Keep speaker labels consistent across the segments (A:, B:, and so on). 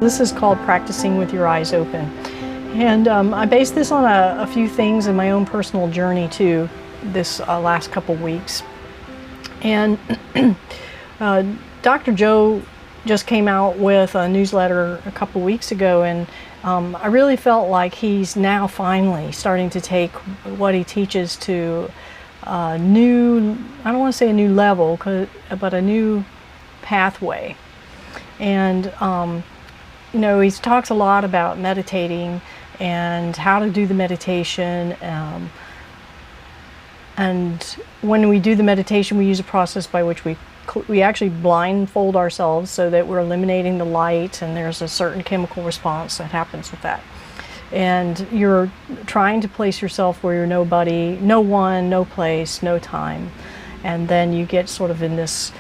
A: This is called practicing with your eyes open. And I based this on a few things in my own personal journey too, this last couple weeks. And Dr. Joe just came out with a newsletter a couple weeks ago, and I really felt like he's now finally starting to take what he teaches to a new, I don't want to say a new level, but a new pathway. And you know, he talks a lot about meditating and how to do the meditation. And when we do the meditation, we use a process by which we actually blindfold ourselves so that we're eliminating the light, and there's a certain chemical response that happens with that. And you're trying to place yourself where you're nobody, no one, no place, no time. And then you get sort of in this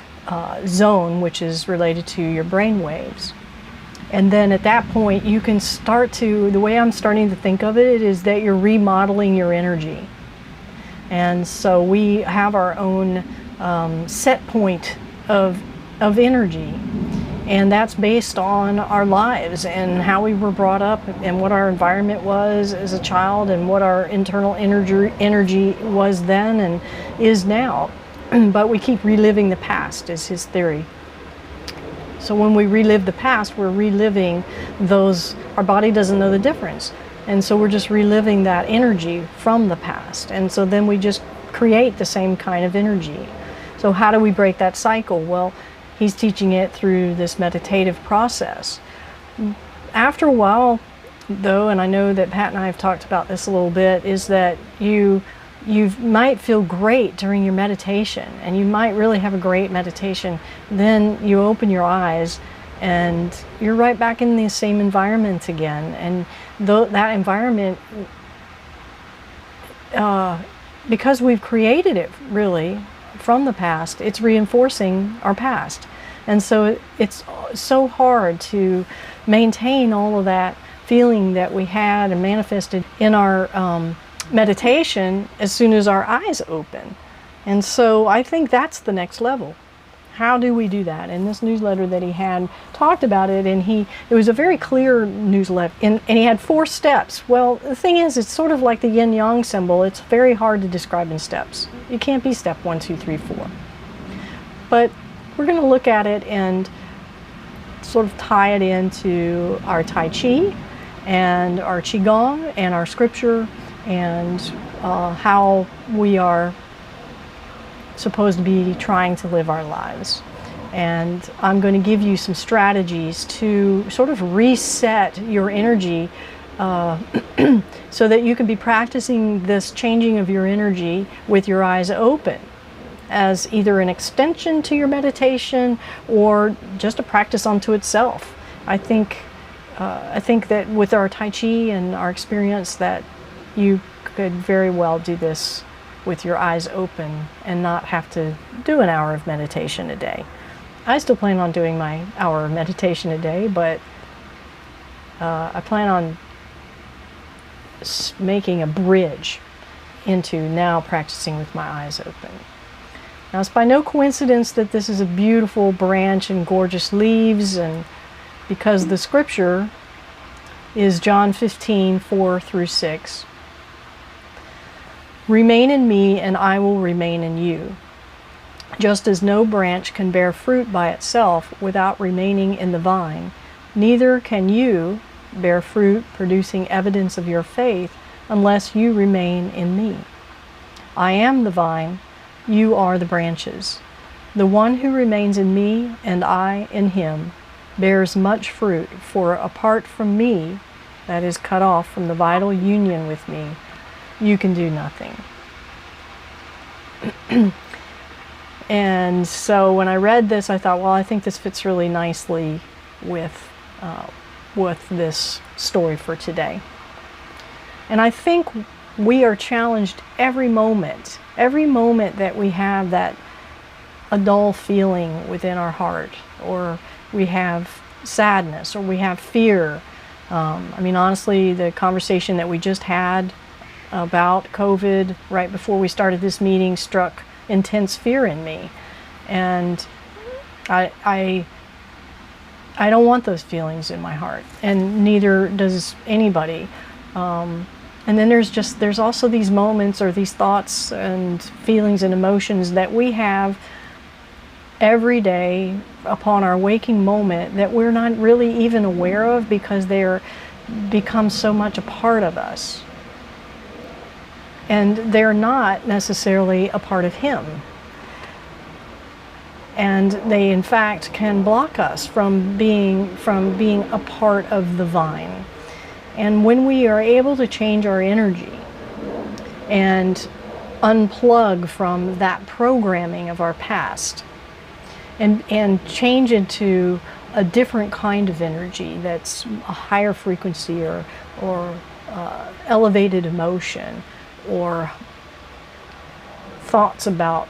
A: zone which is related to your brain waves. And then at that point you can start to, the way I'm starting to think of it is that you're remodeling your energy. And so we have our own set point of energy, and that's based on our lives and how we were brought up and what our environment was as a child and what our internal energy was then and is now. But we keep reliving the past, is his theory. So when we relive the past, we're reliving those, our body doesn't know the difference. And so we're just reliving that energy from the past. And so then we just create the same kind of energy. So how do we break that cycle? Well, he's teaching it through this meditative process. After a while, though, and I know that Pat and I have talked about this a little bit, is that you might feel great during your meditation, and you might really have a great meditation. Then you open your eyes and you're right back in the same environment again. And that environment, because we've created it really from the past, it's reinforcing our past. And so it's so hard to maintain all of that feeling that we had and manifested in our meditation as soon as our eyes open. And so I think that's the next level. How do we do that? And this newsletter that he had talked about it, and it was a very clear newsletter, and he had 4 steps. Well, the thing is, it's sort of like the yin-yang symbol. It's very hard to describe in steps. It can't be step 1, 2, 3, 4. But we're going to look at it and sort of tie it into our Tai Chi and our Qigong and our scripture and how we are supposed to be trying to live our lives. And I'm going to give you some strategies to sort of reset your energy so that you can be practicing this changing of your energy with your eyes open as either an extension to your meditation or just a practice unto itself. I think that with our Tai Chi and our experience that you could very well do this with your eyes open and not have to do an hour of meditation a day. I still plan on doing my hour of meditation a day, but I plan on making a bridge into now practicing with my eyes open. Now, it's by no coincidence that this is a beautiful branch and gorgeous leaves, and because the scripture is John 15, 4 through 6. Remain in me, and I will remain in you. Just as no branch can bear fruit by itself without remaining in the vine, neither can you bear fruit producing evidence of your faith unless you remain in me. I am the vine, you are the branches. The one who remains in me and I in him bears much fruit, for apart from me, that is cut off from the vital union with me, you can do nothing. And so when I read this, I thought, well, I think this fits really nicely with this story for today. And I think we are challenged every moment that we have that a dull feeling within our heart, or we have sadness, or we have fear. I mean, honestly, the conversation that we just had about COVID right before we started this meeting struck intense fear in me. And I I don't want those feelings in my heart, and neither does anybody. And then there's also these moments or these thoughts and feelings and emotions that we have every day upon our waking moment that we're not really even aware of because they're become so much a part of us. And they're not necessarily a part of Him. And they in fact can block us from being a part of the vine. And when we are able to change our energy and unplug from that programming of our past and change into a different kind of energy that's a higher frequency or elevated emotion or thoughts about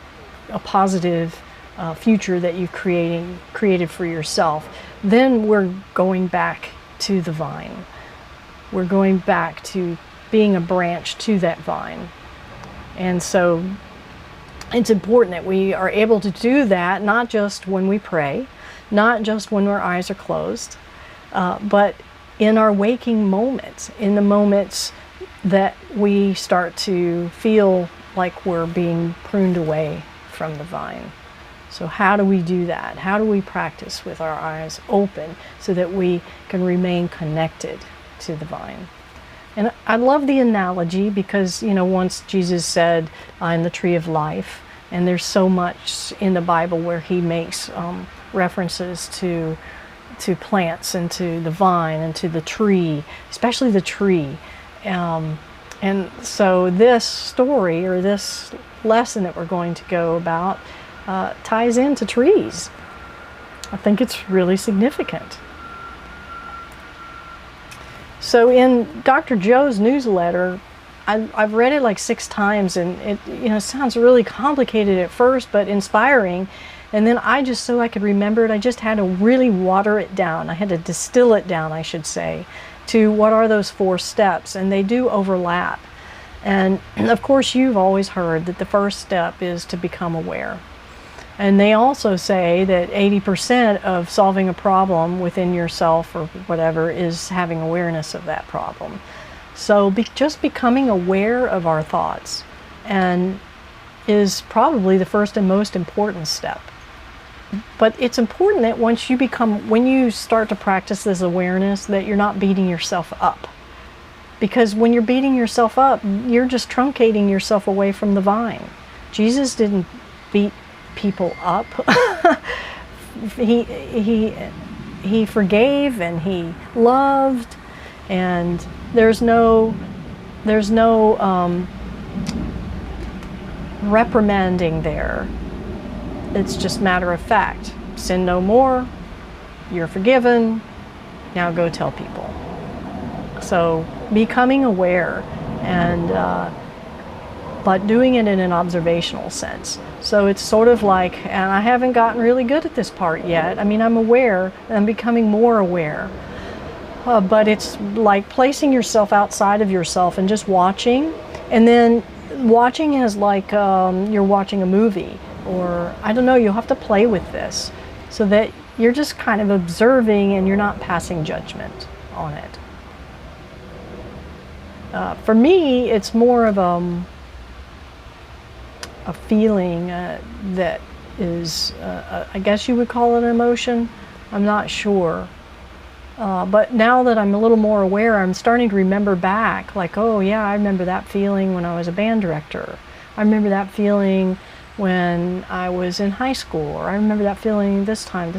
A: a positive future that you've created for yourself, then we're going back to the vine. We're going back to being a branch to that vine. And so it's important that we are able to do that, not just when we pray, not just when our eyes are closed, but in our waking moments, in the moments that we start to feel like we're being pruned away from the vine. So how do we do that? How do we practice with our eyes open so that we can remain connected to the vine? And I love the analogy because, once Jesus said, I'm the tree of life, and there's so much in the Bible where He makes references to plants and to the vine and to the tree, especially the tree. And so this story or this lesson that we're going to go about ties into trees. I think it's really significant. So in Dr. Joe's newsletter, I've read it like 6 times, and it sounds really complicated at first, but inspiring. And then so I could remember it, I just had to really water it down. I had to distill it down, I should say, to what are those 4 steps, and they do overlap. And of course, you've always heard that the first step is to become aware. And they also say that 80% of solving a problem within yourself or whatever is having awareness of that problem. So just becoming aware of our thoughts and is probably the first and most important step. But it's important that when you start to practice this awareness, that you're not beating yourself up. Because when you're beating yourself up, you're just truncating yourself away from the vine. Jesus didn't beat people up. he forgave and He loved, and there's no reprimanding there. It's just matter of fact. Sin no more. You're forgiven. Now go tell people. So becoming aware and but doing it in an observational sense. So it's sort of like, and I haven't gotten really good at this part yet. I mean, I'm aware, I'm becoming more aware. But it's like placing yourself outside of yourself and just watching. And then watching is like you're watching a movie, or I don't know, you'll have to play with this so that you're just kind of observing and you're not passing judgment on it. For me, it's more of a feeling that is, I guess you would call it an emotion. I'm not sure. But now that I'm a little more aware, I'm starting to remember back, like, oh yeah, I remember that feeling when I was a band director. I remember that feeling when I was in high school, or I remember that feeling this time.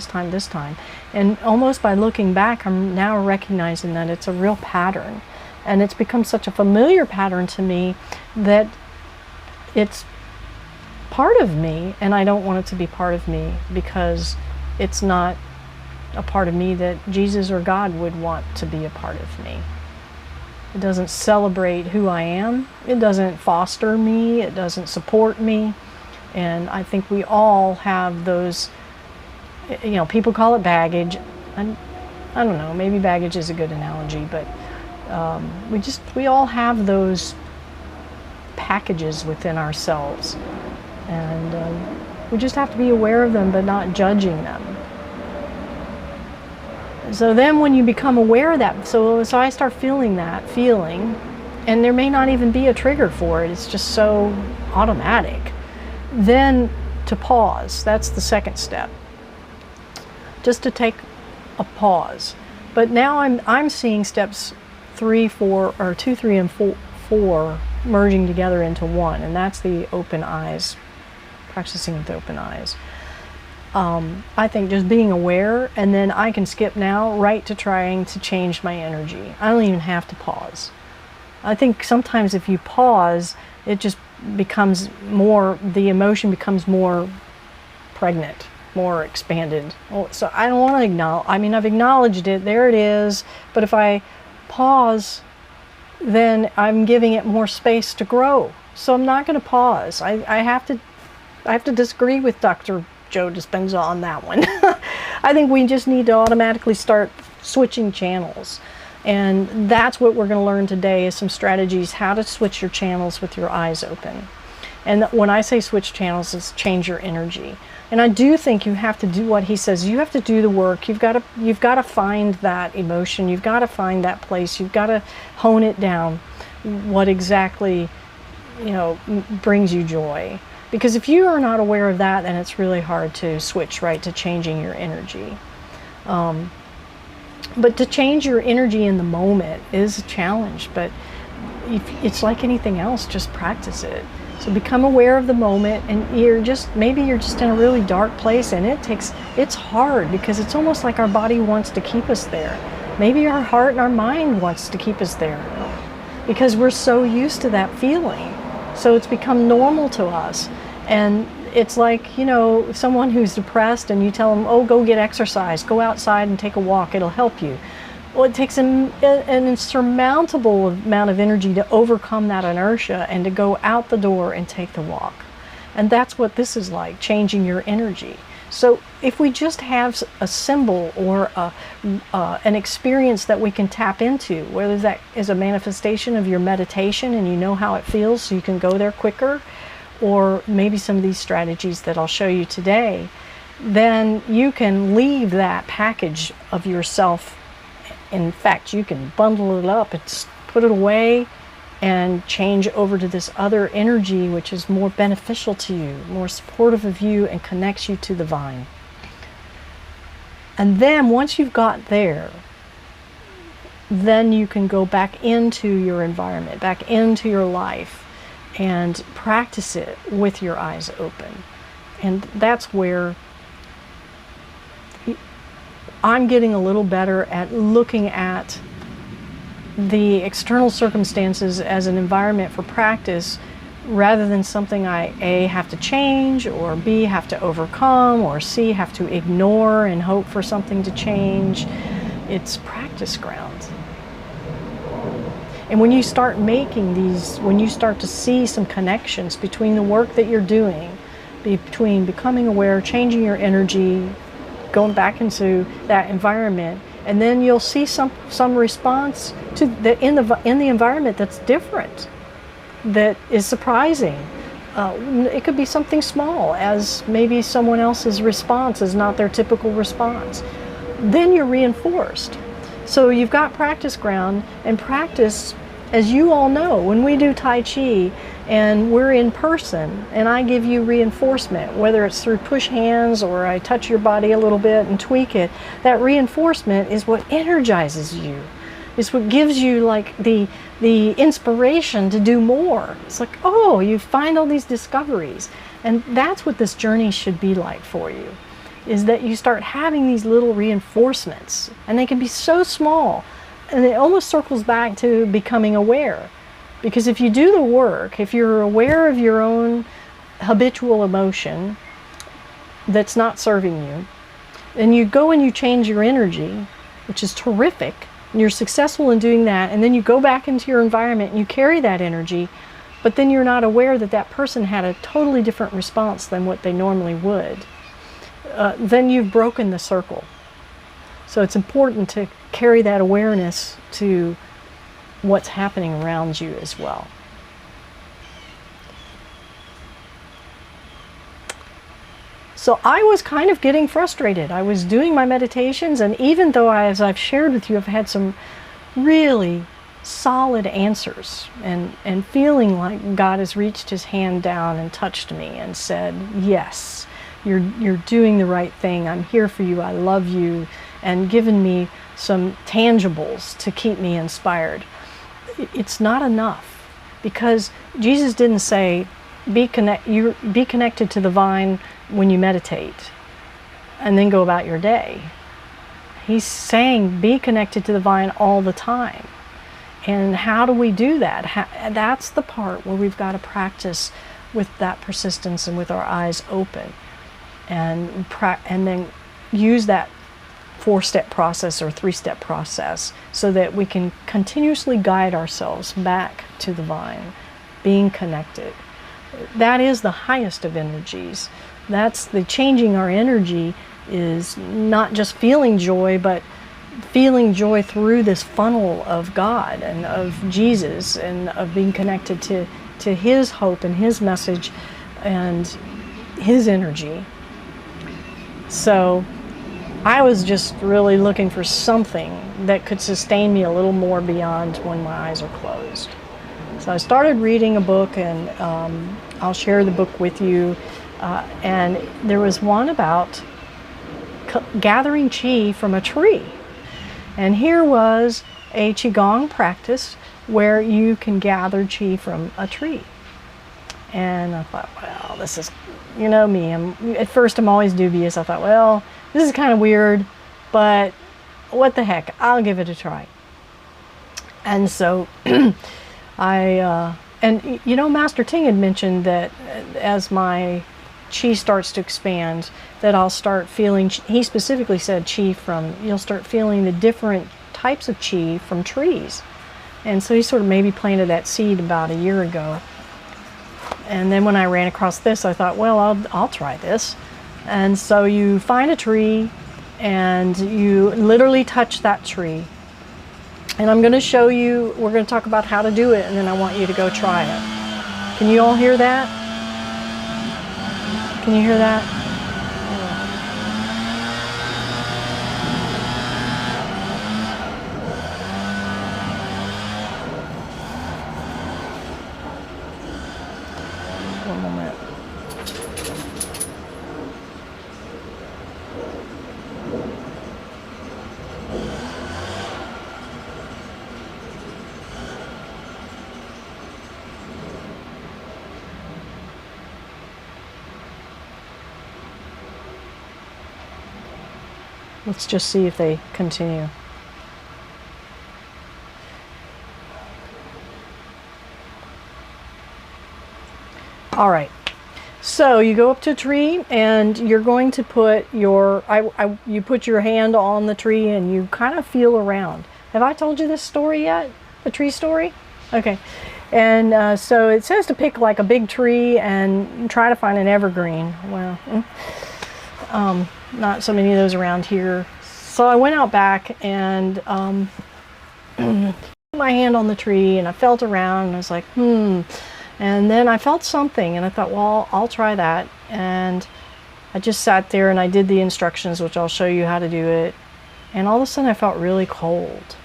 A: And almost by looking back, I'm now recognizing that it's a real pattern. And it's become such a familiar pattern to me that it's part of me, and I don't want it to be part of me because it's not a part of me that Jesus or God would want to be a part of me. It doesn't celebrate who I am. It doesn't foster me. It doesn't support me. And I think we all have those, people call it baggage. I don't know, maybe baggage is a good analogy, but we all have those packages within ourselves. And we just have to be aware of them, but not judging them. So then when you become aware of that, so I start feeling that feeling, and there may not even be a trigger for it, it's just so automatic. Then to pause, that's the second step. Just to take a pause. But now I'm seeing steps 3, 4, or 2, 3, and 4 merging together into one, and that's the open eyes, practicing with open eyes. I think just being aware, and then I can skip now right to trying to change my energy. I don't even have to pause. I think sometimes if you pause, it just becomes more, the emotion becomes more pregnant, more expanded. So I don't want to acknowledge, I mean, I've acknowledged it, there it is, but if I pause, then I'm giving it more space to grow. So I'm not going to pause. I have to disagree with Dr. Joe Dispenza on that one. I think we just need to automatically start switching channels. And that's what we're going to learn today, is some strategies how to switch your channels with your eyes open. And when I say switch channels, it's change your energy. And I do think you have to do what he says. You have to do the work. You've got to find that emotion. You've got to find that place. You've got to hone it down. What exactly, brings you joy? Because if you are not aware of that, then it's really hard to switch right to changing your energy. But to change your energy in the moment is a challenge. But it's like anything else. Just practice it. So become aware of the moment, and maybe you're just in a really dark place, and it's hard because it's almost like our body wants to keep us there. Maybe our heart and our mind wants to keep us there because we're so used to that feeling. So it's become normal to us. And it's like, someone who's depressed and you tell them, oh, go get exercise, go outside and take a walk, it'll help you. Well, it takes an insurmountable amount of energy to overcome that inertia and to go out the door and take the walk. And that's what this is like, changing your energy. So if we just have a symbol or an experience that we can tap into, whether that is a manifestation of your meditation and you know how it feels so you can go there quicker, or maybe some of these strategies that I'll show you today, then you can leave that package of yourself. In fact, you can bundle it up and put it away and change over to this other energy which is more beneficial to you, more supportive of you, and connects you to the divine. And then once you've got there, then you can go back into your environment, back into your life, and practice it with your eyes open. And that's where I'm getting a little better at looking at the external circumstances as an environment for practice, rather than something I A, have to change, or B, have to overcome, or C, have to ignore and hope for something to change. It's practice ground. And when you start making these, when you start to see some connections between the work that you're doing, between becoming aware, changing your energy, going back into that environment, and then you'll see some response to in the environment that's different, that is surprising. It could be something small, as maybe someone else's response is not their typical response. Then you're reinforced. So you've got practice ground, and practice, as you all know, when we do Tai Chi and we're in person and I give you reinforcement, whether it's through push hands or I touch your body a little bit and tweak it, that reinforcement is what energizes you. It's what gives you like the inspiration to do more. It's like, oh, you find all these discoveries. And that's what this journey should be like for you, is that you start having these little reinforcements, and they can be so small. And it almost circles back to becoming aware. Because if you do the work, if you're aware of your own habitual emotion that's not serving you, and you go and you change your energy, which is terrific, and you're successful in doing that, and then you go back into your environment and you carry that energy, but then you're not aware that that person had a totally different response than what they normally would, then you've broken the circle. So it's important to carry that awareness to what's happening around you as well. So I was kind of getting frustrated. I was doing my meditations, and even though as I've shared with you, I've had some really solid answers and feeling like God has reached his hand down and touched me and said, yes, you're doing the right thing. I'm here for you. I love you, and given me some tangibles to keep me inspired. It's not enough, because Jesus didn't say, be connected to the vine when you meditate and then go about your day. He's saying be connected to the vine all the time. And how do we do that? That's the part where we've got to practice with that persistence and with our eyes open, and then use that 4-step process or 3-step process so that we can continuously guide ourselves back to the vine, being connected. That is the highest of energies. That's the changing our energy, is not just feeling joy, but feeling joy through this funnel of God and of Jesus, and of being connected to his hope and his message and his energy. So I was just really looking for something that could sustain me a little more beyond when my eyes are closed. So I started reading a book, and I'll share the book with you. And there was one about gathering chi from a tree. And here was a qigong practice where you can gather chi from a tree. And I thought, well, this is, you know me, at first I'm always dubious. I thought, well, this is kind of weird, but what the heck, I'll give it a try. And so and you know, Master Ting had mentioned that as my chi starts to expand, that I'll start feeling, he specifically said chi from, you'll start feeling the different types of chi from trees. And so he sort of maybe planted that seed about a year ago. And then when I ran across this, I thought, well, I'll try this. And so you find a tree and you literally touch that tree. And I'm going to show you, we're going to talk about how to do it, and then I want you to go try it. Can you all hear that? Can you hear that? One moment. Let's just see if they continue. All right, so you go up to a tree and you're going to put your, you put your hand on the tree and you kind of feel around. Have I told you this story yet? The tree story? Okay. And so it says to pick like a big tree and try to find an evergreen. Well, not so many of those around here. So I went out back and put my hand on the tree and I felt around and I was like, And then I felt something and I thought, well, I'll try that. And I just sat there and I did the instructions, which I'll show you how to do it. And all of a sudden I felt really cold.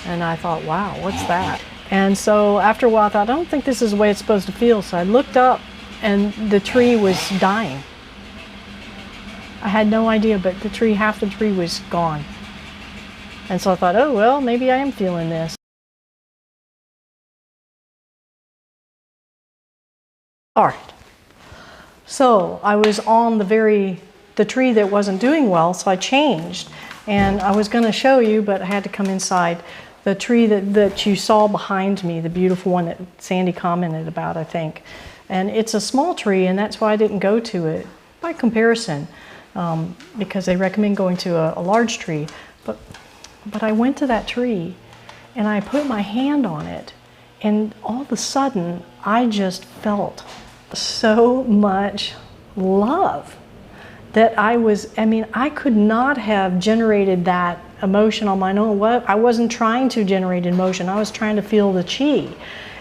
A: And I thought, wow, what's that? And so after a while I thought, I don't think this is the way it's supposed to feel. So I looked up and the tree was dying. I had no idea, but the tree, half the tree was gone. And so I thought, oh, well, maybe I am feeling this. All right. So I was on the tree that wasn't doing well, so I changed. And I was going to show you, but I had to come inside. The tree that you saw behind me, the beautiful one that Sandy commented about, I think. And it's a small tree, and that's why I didn't go to it by comparison. Because they recommend going to a large tree. But I went to that tree and I put my hand on it, and all of a sudden I just felt so much love that I could not have generated that emotion on my own. I wasn't trying to generate emotion. I was trying to feel the chi.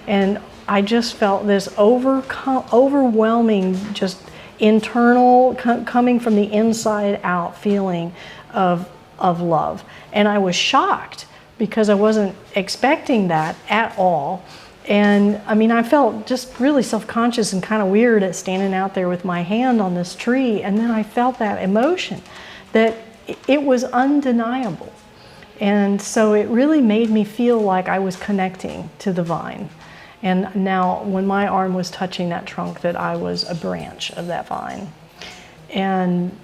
A: And I just felt this overwhelming just internal, coming from the inside out feeling of love. And I was shocked because I wasn't expecting that at all. And I mean, I felt just really self-conscious and kind of weird at standing out there with my hand on this tree. And then I felt that emotion, that it was undeniable. And so it really made me feel like I was connecting to the vine. And now when my arm was touching that trunk, that I was a branch of that vine. And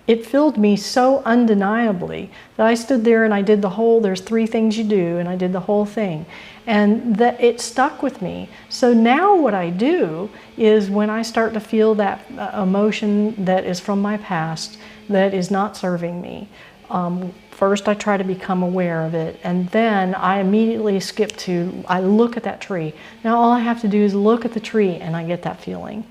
A: it filled me so undeniably that I stood there and I did the whole, there's 3 things you do, and I did the whole thing. And that it stuck with me. So now what I do is when I start to feel that emotion that is from my past, that is not serving me, first I try to become aware of it, and then I immediately skip to, I look at that tree. Now all I have to do is look at the tree and I get that feeling.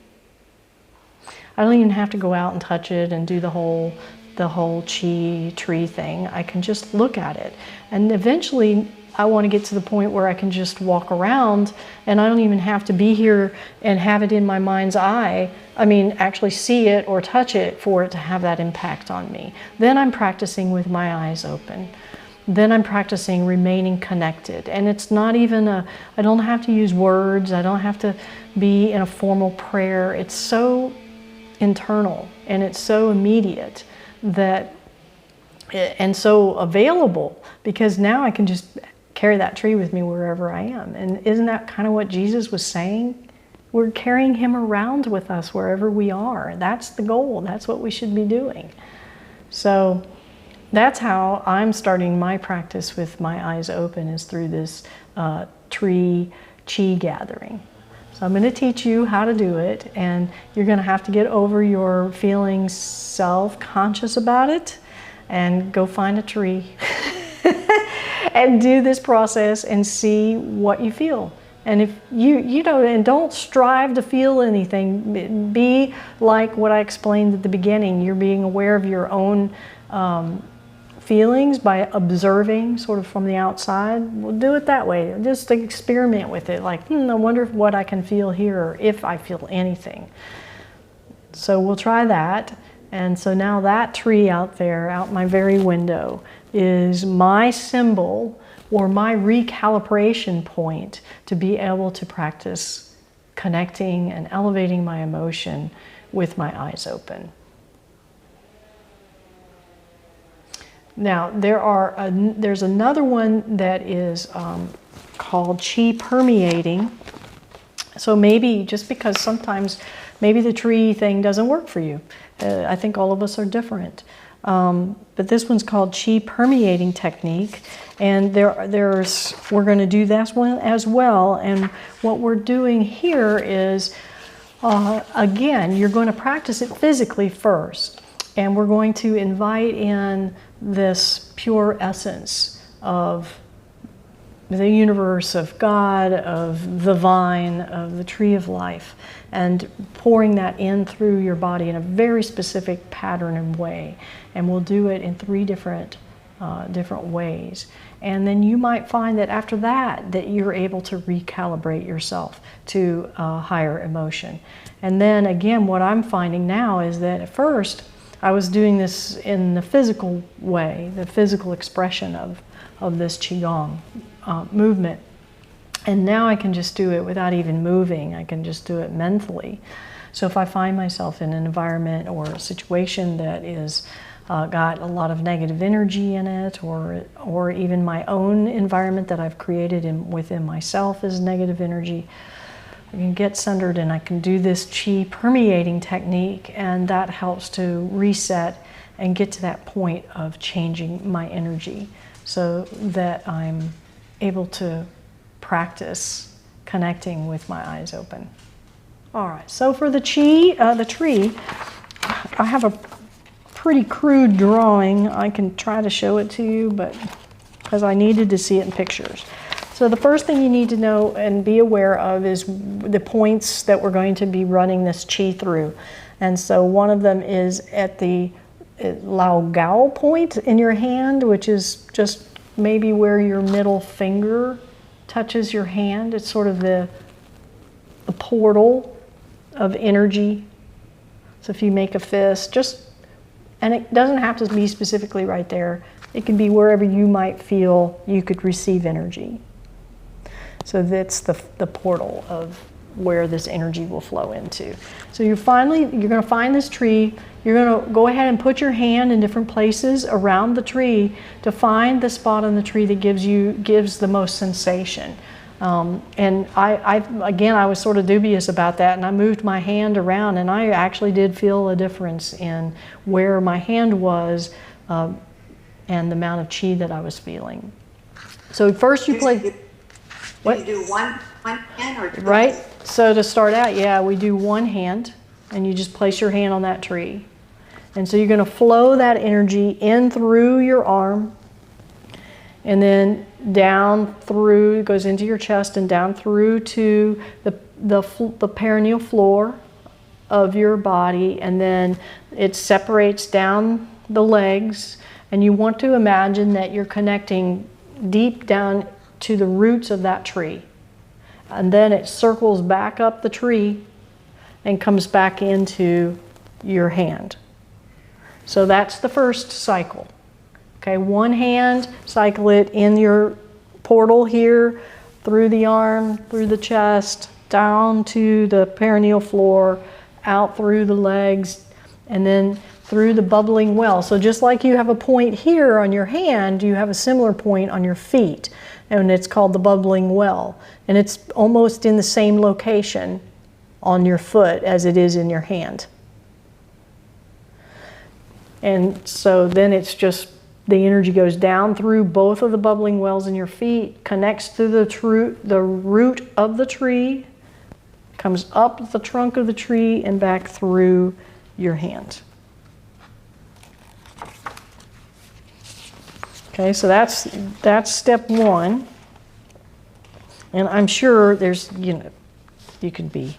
A: I don't even have to go out and touch it and do the whole chi tree thing. I can just look at it. And eventually I want to get to the point where I can just walk around and I don't even have to be here and have it in my mind's eye. I mean, actually see it or touch it for it to have that impact on me. Then I'm practicing with my eyes open. Then I'm practicing remaining connected. And it's not even I don't have to use words. I don't have to be in a formal prayer. It's so internal and it's so immediate that, and so available, because now I can just carry that tree with me wherever I am. And isn't that kind of what Jesus was saying? We're carrying him around with us wherever we are. That's the goal. That's what we should be doing. So that's how I'm starting my practice with my eyes open, is through this tree chi gathering. So I'm going to teach you how to do it, and you're going to have to get over your feeling self-conscious about it and go find a tree and do this process and see what you feel. And if you know, and don't strive to feel anything. Be like what I explained at the beginning. You're being aware of your own feelings by observing sort of from the outside. We'll do it that way. Just experiment with it. Like, I wonder what I can feel here, or if I feel anything. So we'll try that. And so now that tree out there, out my very window, is my symbol or my recalibration point to be able to practice connecting and elevating my emotion with my eyes open. Now, there's another one that is called chi permeating. So maybe, just because sometimes maybe the tree thing doesn't work for you. I think all of us are different. But this one's called chi permeating technique. And we're going to do this one as well. And what we're doing here is, again, you're going to practice it physically first. And we're going to invite in this pure essence of the universe, of God, of the vine, of the tree of life, and pouring that in through your body in a very specific pattern and way. And we'll do it in 3 different ways. And then you might find that after that you're able to recalibrate yourself to higher emotion. And then again, what I'm finding now is that at first I was doing this in the physical way, the physical expression of this Qigong movement. And now I can just do it without even moving. I can just do it mentally. So if I find myself in an environment or a situation that is got a lot of negative energy in it, or even my own environment that I've created within myself is negative energy, I can get centered and I can do this chi permeating technique, and that helps to reset and get to that point of changing my energy so that I'm able to practice connecting with my eyes open. All right, so for the tree, I have a pretty crude drawing. I can try to show it to you, but because I needed to see it in pictures. So the first thing you need to know and be aware of is the points that we're going to be running this chi through. And so one of them is at the Lao Gao point in your hand, which is just maybe where your middle finger touches your hand. It's sort of the portal of energy. So if you make a fist, and it doesn't have to be specifically right there. It can be wherever you might feel you could receive energy. So that's the portal of where this energy will flow into. So you're going to find this tree. You're going to go ahead and put your hand in different places around the tree to find the spot on the tree that gives the most sensation. And I was sort of dubious about that, and I moved my hand around, and I actually did feel a difference in where my hand was and the amount of chi that I was feeling. So first you play. What?
B: Do you do one hand or two?
A: Right. So to start out, yeah, we do one hand, and you just place your hand on that tree. And so you're going to flow that energy in through your arm, and then down through, it goes into your chest and down through to the perineal floor of your body, and then it separates down the legs, and you want to imagine that you're connecting deep down to the roots of that tree. And then it circles back up the tree and comes back into your hand. So that's the first cycle. Okay, one hand, cycle it in your portal here, through the arm, through the chest, down to the perineal floor, out through the legs, and then through the bubbling well. So just like you have a point here on your hand, you have a similar point on your feet, and it's called the bubbling well. And it's almost in the same location on your foot as it is in your hand. And so then it's just, the energy goes down through both of the bubbling wells in your feet, connects to the root of the tree, comes up the trunk of the tree and back through your hand. Okay, so that's step one. And I'm sure there's, you could be,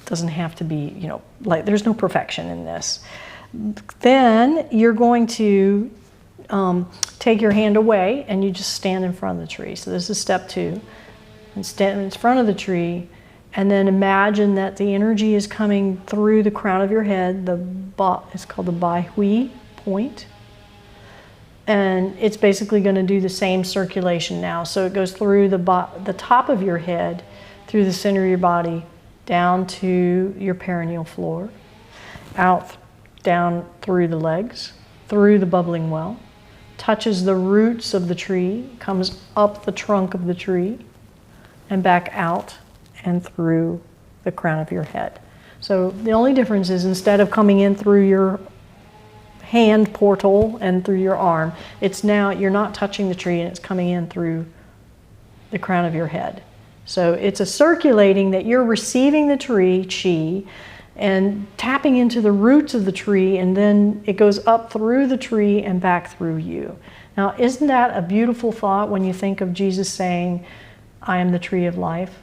A: doesn't have to be, like there's no perfection in this. Then you're going to take your hand away and you just stand in front of the tree. So this is step two. And stand in front of the tree, and then imagine that the energy is coming through the crown of your head. It's called the Bai Hui point. And it's basically going to do the same circulation now. So it goes through the top of your head, through the center of your body, down to your perineal floor, out, down through the legs, through the bubbling well, touches the roots of the tree, comes up the trunk of the tree, and back out and through the crown of your head. So the only difference is, instead of coming in through your hand portal and through your arm, it's now, you're not touching the tree and it's coming in through the crown of your head. So it's a circulating that you're receiving the tree chi and tapping into the roots of the tree, and then it goes up through the tree and back through you. Now, isn't that a beautiful thought when you think of Jesus saying, I am the tree of life?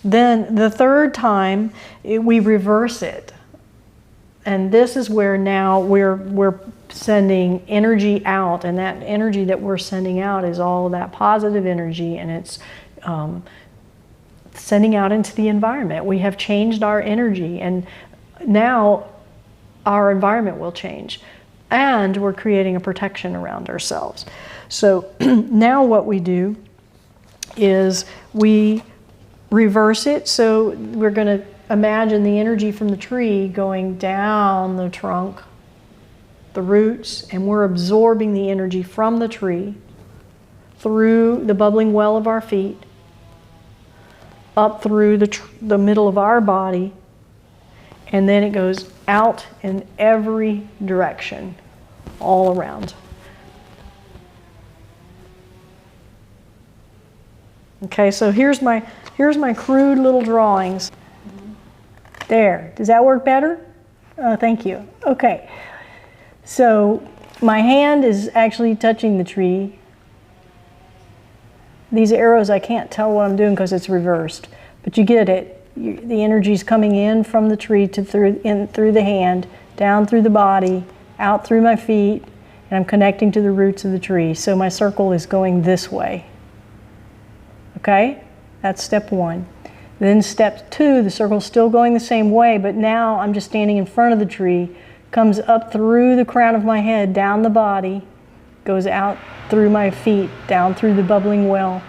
A: Then the third time, we reverse it. And this is where now we're sending energy out, and that energy that we're sending out is all that positive energy, and it's sending out into the environment. We have changed our energy, and now our environment will change. And we're creating a protection around ourselves. So now what we do is we reverse it. So we're going to imagine the energy from the tree going down the trunk, the roots, and we're absorbing the energy from the tree through the bubbling well of our feet, up through the middle of our body, and then it goes out in every direction, all around. Okay, so here's my crude little drawings. There, does that work better? Thank you. Okay, so my hand is actually touching the tree. These arrows, I can't tell what I'm doing because it's reversed, but you get it. The energy's coming in from the tree through the hand, down through the body, out through my feet, and I'm connecting to the roots of the tree. So my circle is going this way. Okay? That's step 1. Then step 2, the circle's still going the same way, but now I'm just standing in front of the tree, comes up through the crown of my head, down the body, goes out through my feet, down through the bubbling well,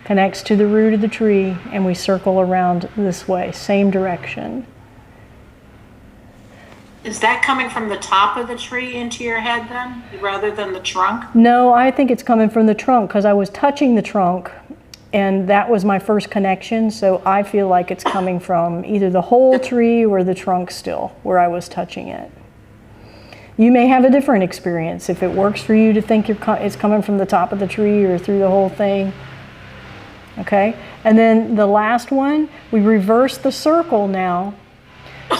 A: connects to the root of the tree, and we circle around this way, same direction.
C: Is that coming from the top of the tree into your head then, rather than the trunk?
A: No, I think it's coming from the trunk because I was touching the trunk and that was my first connection, so I feel like it's coming from either the whole tree or the trunk still, where I was touching it. You may have a different experience. If it works for you to think it's coming from the top of the tree or through the whole thing. Okay? And then the last one, we reverse the circle now.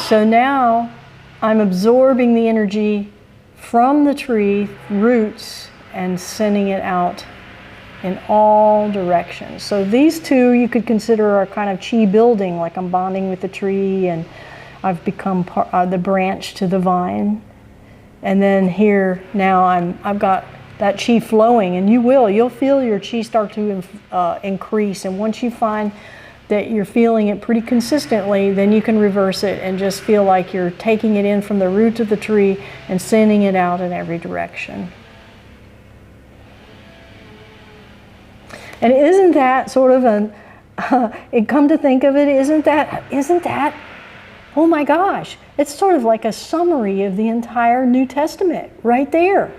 A: So now I'm absorbing the energy from the tree roots and sending it out in all directions. So these two you could consider are kind of chi building, like I'm bonding with the tree and I've become the branch to the vine. And then here now I've got that chi flowing, and you'll feel your chi start to increase. And once you find that you're feeling it pretty consistently, then you can reverse it and just feel like you're taking it in from the roots of the tree and sending it out in every direction. And isn't that sort of come to think of it, isn't that, oh my gosh, it's sort of like a summary of the entire New Testament right there.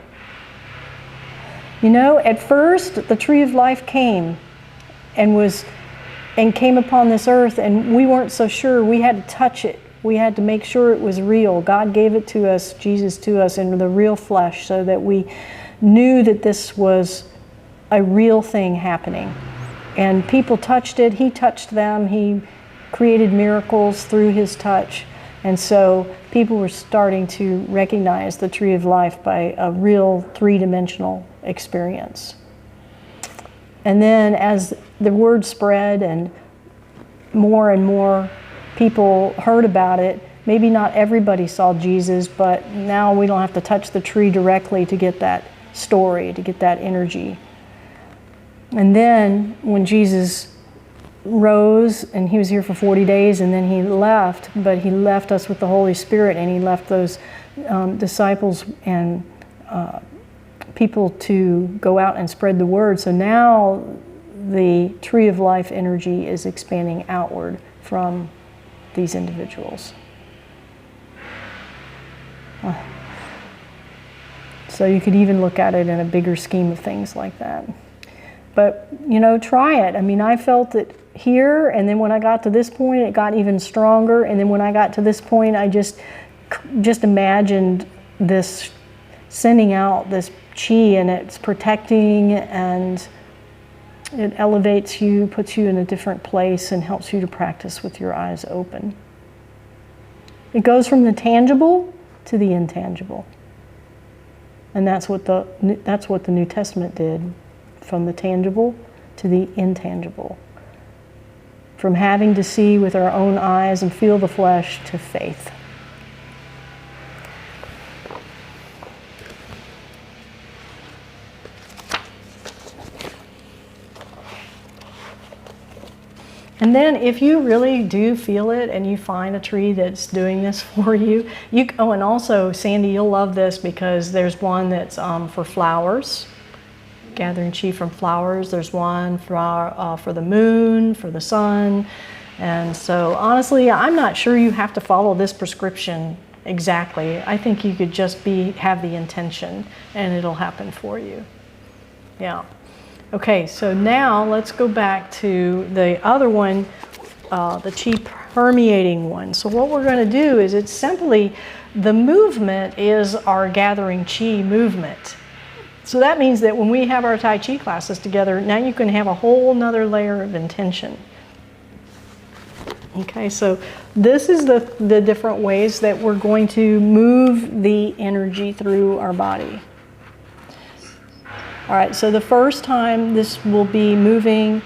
A: You know, at first the tree of life came and came upon this earth, and we weren't so sure. We had to touch it. We had to make sure it was real. God gave it to us, Jesus to us in the real flesh, so that we knew that this was a real thing happening. And people touched it. He touched them. He created miracles through his touch. And so people were starting to recognize the tree of life by a real three-dimensional experience. And then as the word spread and more people heard about it, maybe not everybody saw Jesus, but now we don't have to touch the tree directly to get that story, to get that energy. And then when Jesus rose, and he was here for 40 days, and then he left, but he left us with the Holy Spirit, and he left those disciples and people to go out and spread the word. So now the tree of life energy is expanding outward from these individuals. So you could even look at it in a bigger scheme of things like that. But, you know, try it. I mean, I felt it here, and then when I got to this point, it got even stronger. And then when I got to this point, I just imagined this sending out this chi, and it's protecting, and it elevates you, puts you in a different place, and helps you to practice with your eyes open. It goes from the tangible to the intangible. And that's what the New Testament did. From the tangible to the intangible. From having to see with our own eyes and feel the flesh to faith. And then if you really do feel it and you find a tree that's doing this for you, oh, and also, Sandy, you'll love this because there's one that's for flowers. Gathering chi from flowers. There's one for the moon, for the sun. And so honestly, I'm not sure you have to follow this prescription exactly. I think you could just have the intention and it'll happen for you. Yeah. Okay, so now let's go back to the other one, the chi permeating one. So what we're going to do is it's simply, the movement is our gathering chi movement. So that means that when we have our Tai Chi classes together, now you can have a whole nother layer of intention. Okay, so this is the different ways that we're going to move the energy through our body. All right, so the first time this will be moving,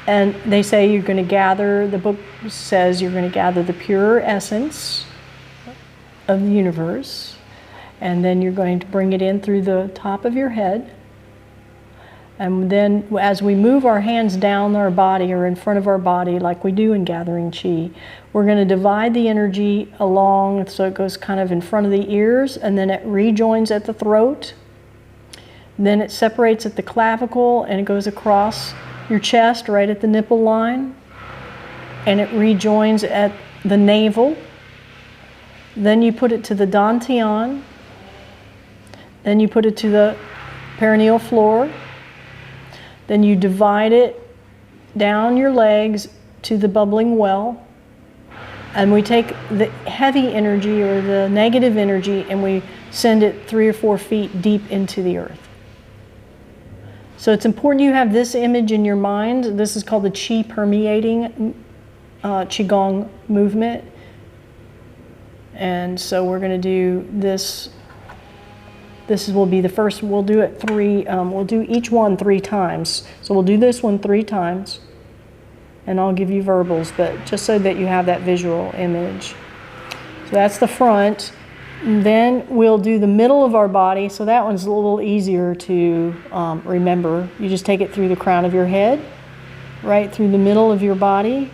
A: and they say you're going to gather, the book says you're going to gather the pure essence of the universe. And then you're going to bring it in through the top of your head. And then as we move our hands down our body or in front of our body like we do in gathering chi, we're going to divide the energy along so it goes kind of in front of the ears, and then it rejoins at the throat. Then it separates at the clavicle and it goes across your chest right at the nipple line, and it rejoins at the navel. Then you put it to the dantian. Then you put it to the perineal floor. Then you divide it down your legs to the bubbling well. And we take the heavy energy or the negative energy and we send it 3 or 4 feet deep into the earth. So it's important you have this image in your mind. This is called the Qi permeating Qigong movement. And so we're going to do this. This will be the first. We'll do it 3. We'll do each one 3 times. So we'll do this one 3 times. And I'll give you verbals, but just so that you have that visual image. So that's the front. And then we'll do the middle of our body. So that one's a little easier to remember. You just take it through the crown of your head, right through the middle of your body.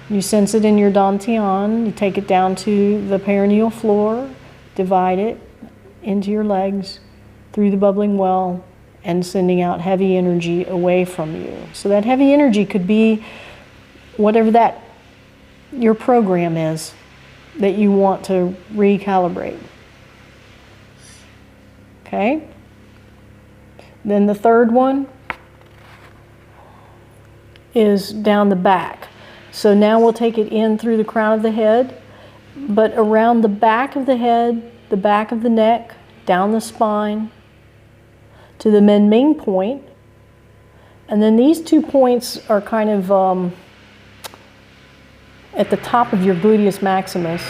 A: You sense it in your dantian. You take it down to the perineal floor, divide it into your legs, through the bubbling well, and sending out heavy energy away from you. So that heavy energy could be whatever that your program is that you want to recalibrate. Okay? Then the third one is down the back. So now we'll take it in through the crown of the head, but around the back of the head, the back of the neck, down the spine, to the Menming point. And then these 2 points are kind of at the top of your gluteus maximus.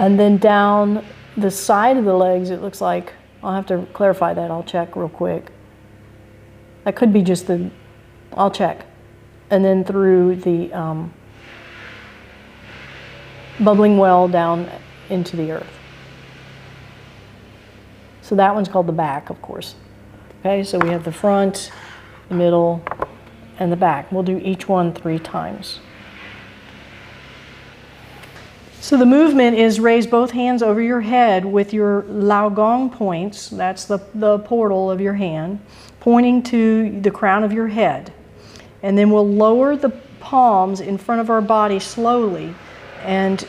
A: And then down the side of the legs, it looks like, I'll have to clarify that, I'll check real quick. That could be just the, I'll check. And then through the bubbling well down into the earth. So that one's called the back, of course. Okay, so we have the front, the middle, and the back. We'll do each one 3 times. So the movement is raise both hands over your head with your Lao Gong points, that's the portal of your hand, pointing to the crown of your head. And then we'll lower the palms in front of our body slowly, and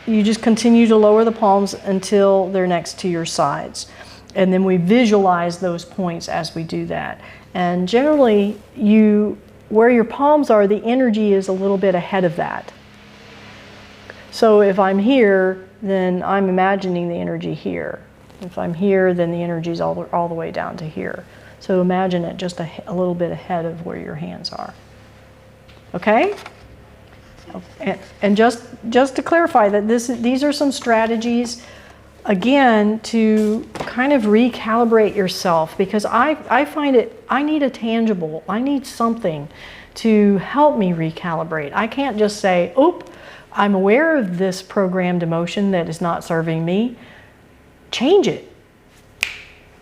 A: you just continue to lower the palms until they're next to your sides. And then we visualize those points as we do that. And generally, where your palms are, the energy is a little bit ahead of that. So if I'm here, then I'm imagining the energy here. If I'm here, then the energy is all the way down to here. So imagine it just a little bit ahead of where your hands are. Okay? And just to clarify that these are some strategies, again, to kind of recalibrate yourself, because I find I need a tangible, I need something to help me recalibrate. I can't just say, oop, I'm aware of this programmed emotion that is not serving me. Change it.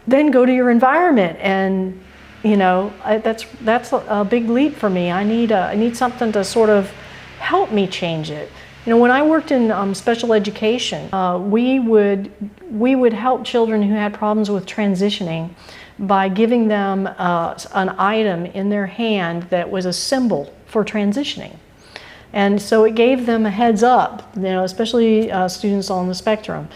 A: Then go to your environment, and that's a big leap for me. I need something to sort of help me change it. When I worked in special education, we would help children who had problems with transitioning by giving them an item in their hand that was a symbol for transitioning. And so it gave them a heads up, especially students on the spectrum.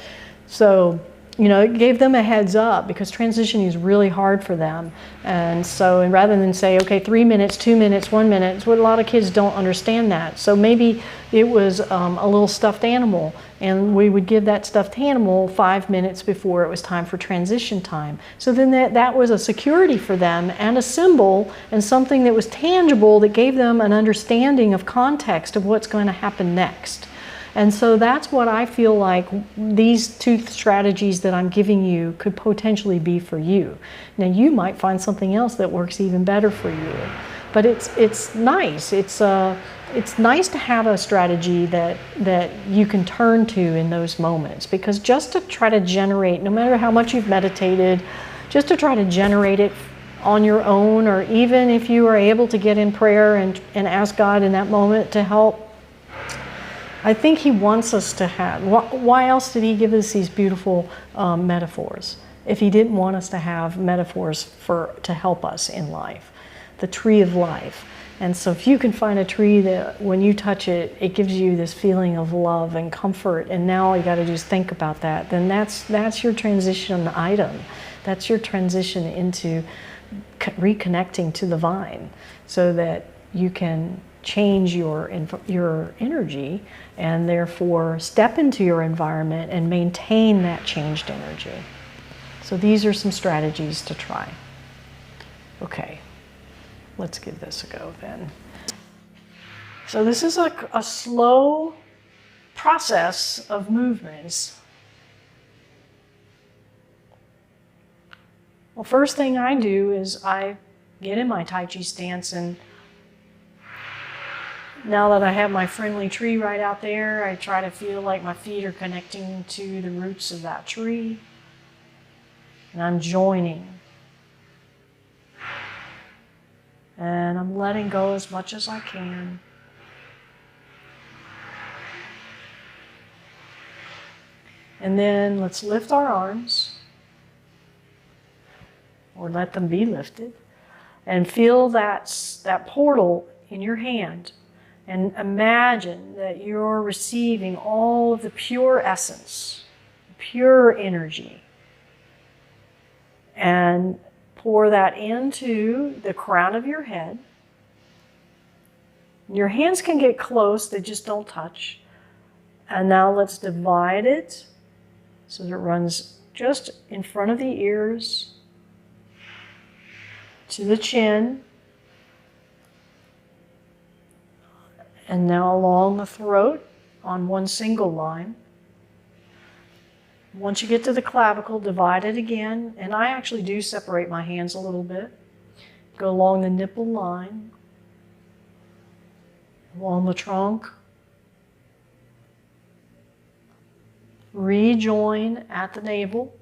A: So, it gave them a heads up because transitioning is really hard for them. And so, rather than say, okay, 3 minutes, 2 minutes, 1 minute, it's what a lot of kids don't understand that. So maybe it was a little stuffed animal, and we would give that stuffed animal 5 minutes before it was time for transition time. So then that was a security for them and a symbol and something that was tangible that gave them an understanding of context of what's going to happen next. And so that's what I feel like these 2 strategies that I'm giving you could potentially be for you. Now you might find something else that works even better for you. But it's nice. It's it's nice to have a strategy that you can turn to in those moments, because just to try to generate, no matter how much you've meditated, just to try to generate it on your own, or even if you are able to get in prayer and ask God in that moment to help, I think He wants us to have. Why else did He give us these beautiful metaphors if He didn't want us to have metaphors to help us in life? The tree of life. And so if you can find a tree that when you touch it, it gives you this feeling of love and comfort, and now all you got to do is think about that, then that's your transition item. That's your transition into reconnecting to the vine, so that you can change your energy and therefore step into your environment and maintain that changed energy. So these are some strategies to try. Okay, let's give this a go then. So this is a slow process of movements. Well, first thing I do is I get in my Tai Chi stance, and now that I have my friendly tree right out there, I try to feel like my feet are connecting to the roots of that tree, and I'm joining. And I'm letting go as much as I can. And then let's lift our arms, or let them be lifted, and feel that portal in your hand. And imagine that you're receiving all of the pure essence, pure energy. And pour that into the crown of your head. Your hands can get close, they just don't touch. And now let's divide it so that it runs just in front of the ears to the chin. And now along the throat on one single line. Once you get to the clavicle, divide it again. And I actually do separate my hands a little bit. Go along the nipple line, along the trunk. Rejoin at the navel.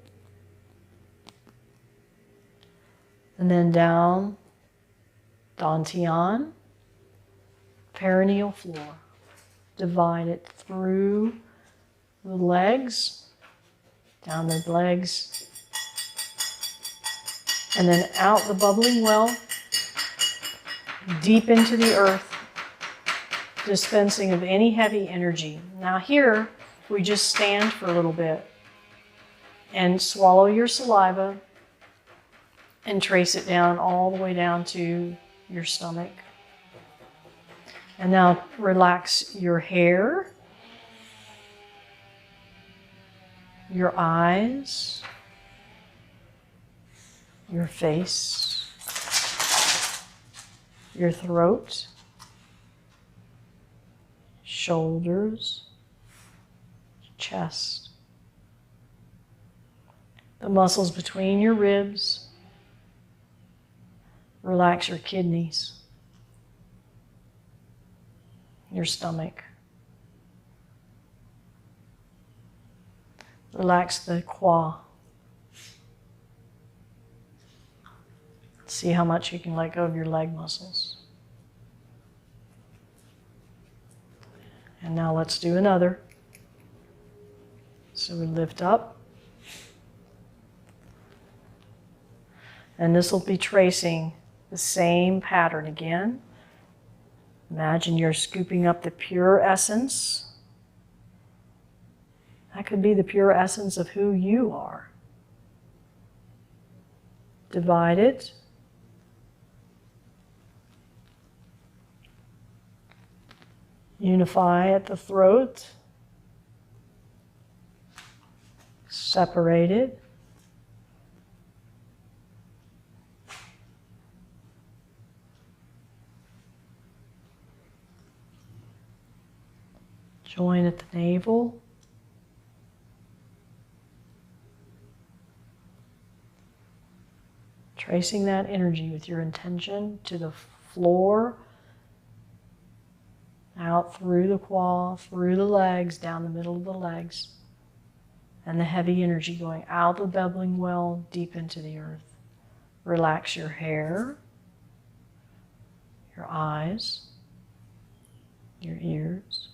A: And then down, dantian, perineal floor. Divide it through the legs, down the legs, and then out the bubbling well, deep into the earth, dispensing of any heavy energy. Now here, we just stand for a little bit and swallow your saliva and trace it down all the way down to your stomach. And now relax your hair, your eyes, your face, your throat, shoulders, chest, the muscles between your ribs. Relax your kidneys, your stomach. Relax the quad. See how much you can let go of your leg muscles. And now let's do another. So we lift up. And this will be tracing the same pattern again. Imagine you're scooping up the pure essence. That could be the pure essence of who you are. Divide it. Unify at the throat. Separate it. Join at the navel. Tracing that energy with your intention to the floor out through the quad, through the legs, down the middle of the legs. And the heavy energy going out the bubbling well, deep into the earth. Relax your hair, your eyes, your ears.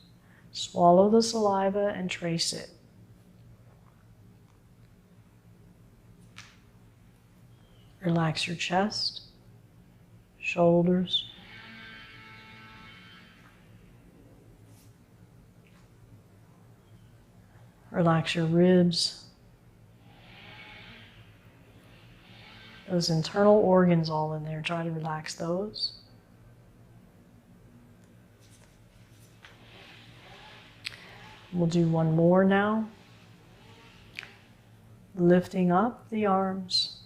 A: Swallow the saliva and trace it. Relax your chest, shoulders. Relax your ribs. Those internal organs all in there, try to relax those. We'll do one more now. Lifting up the arms.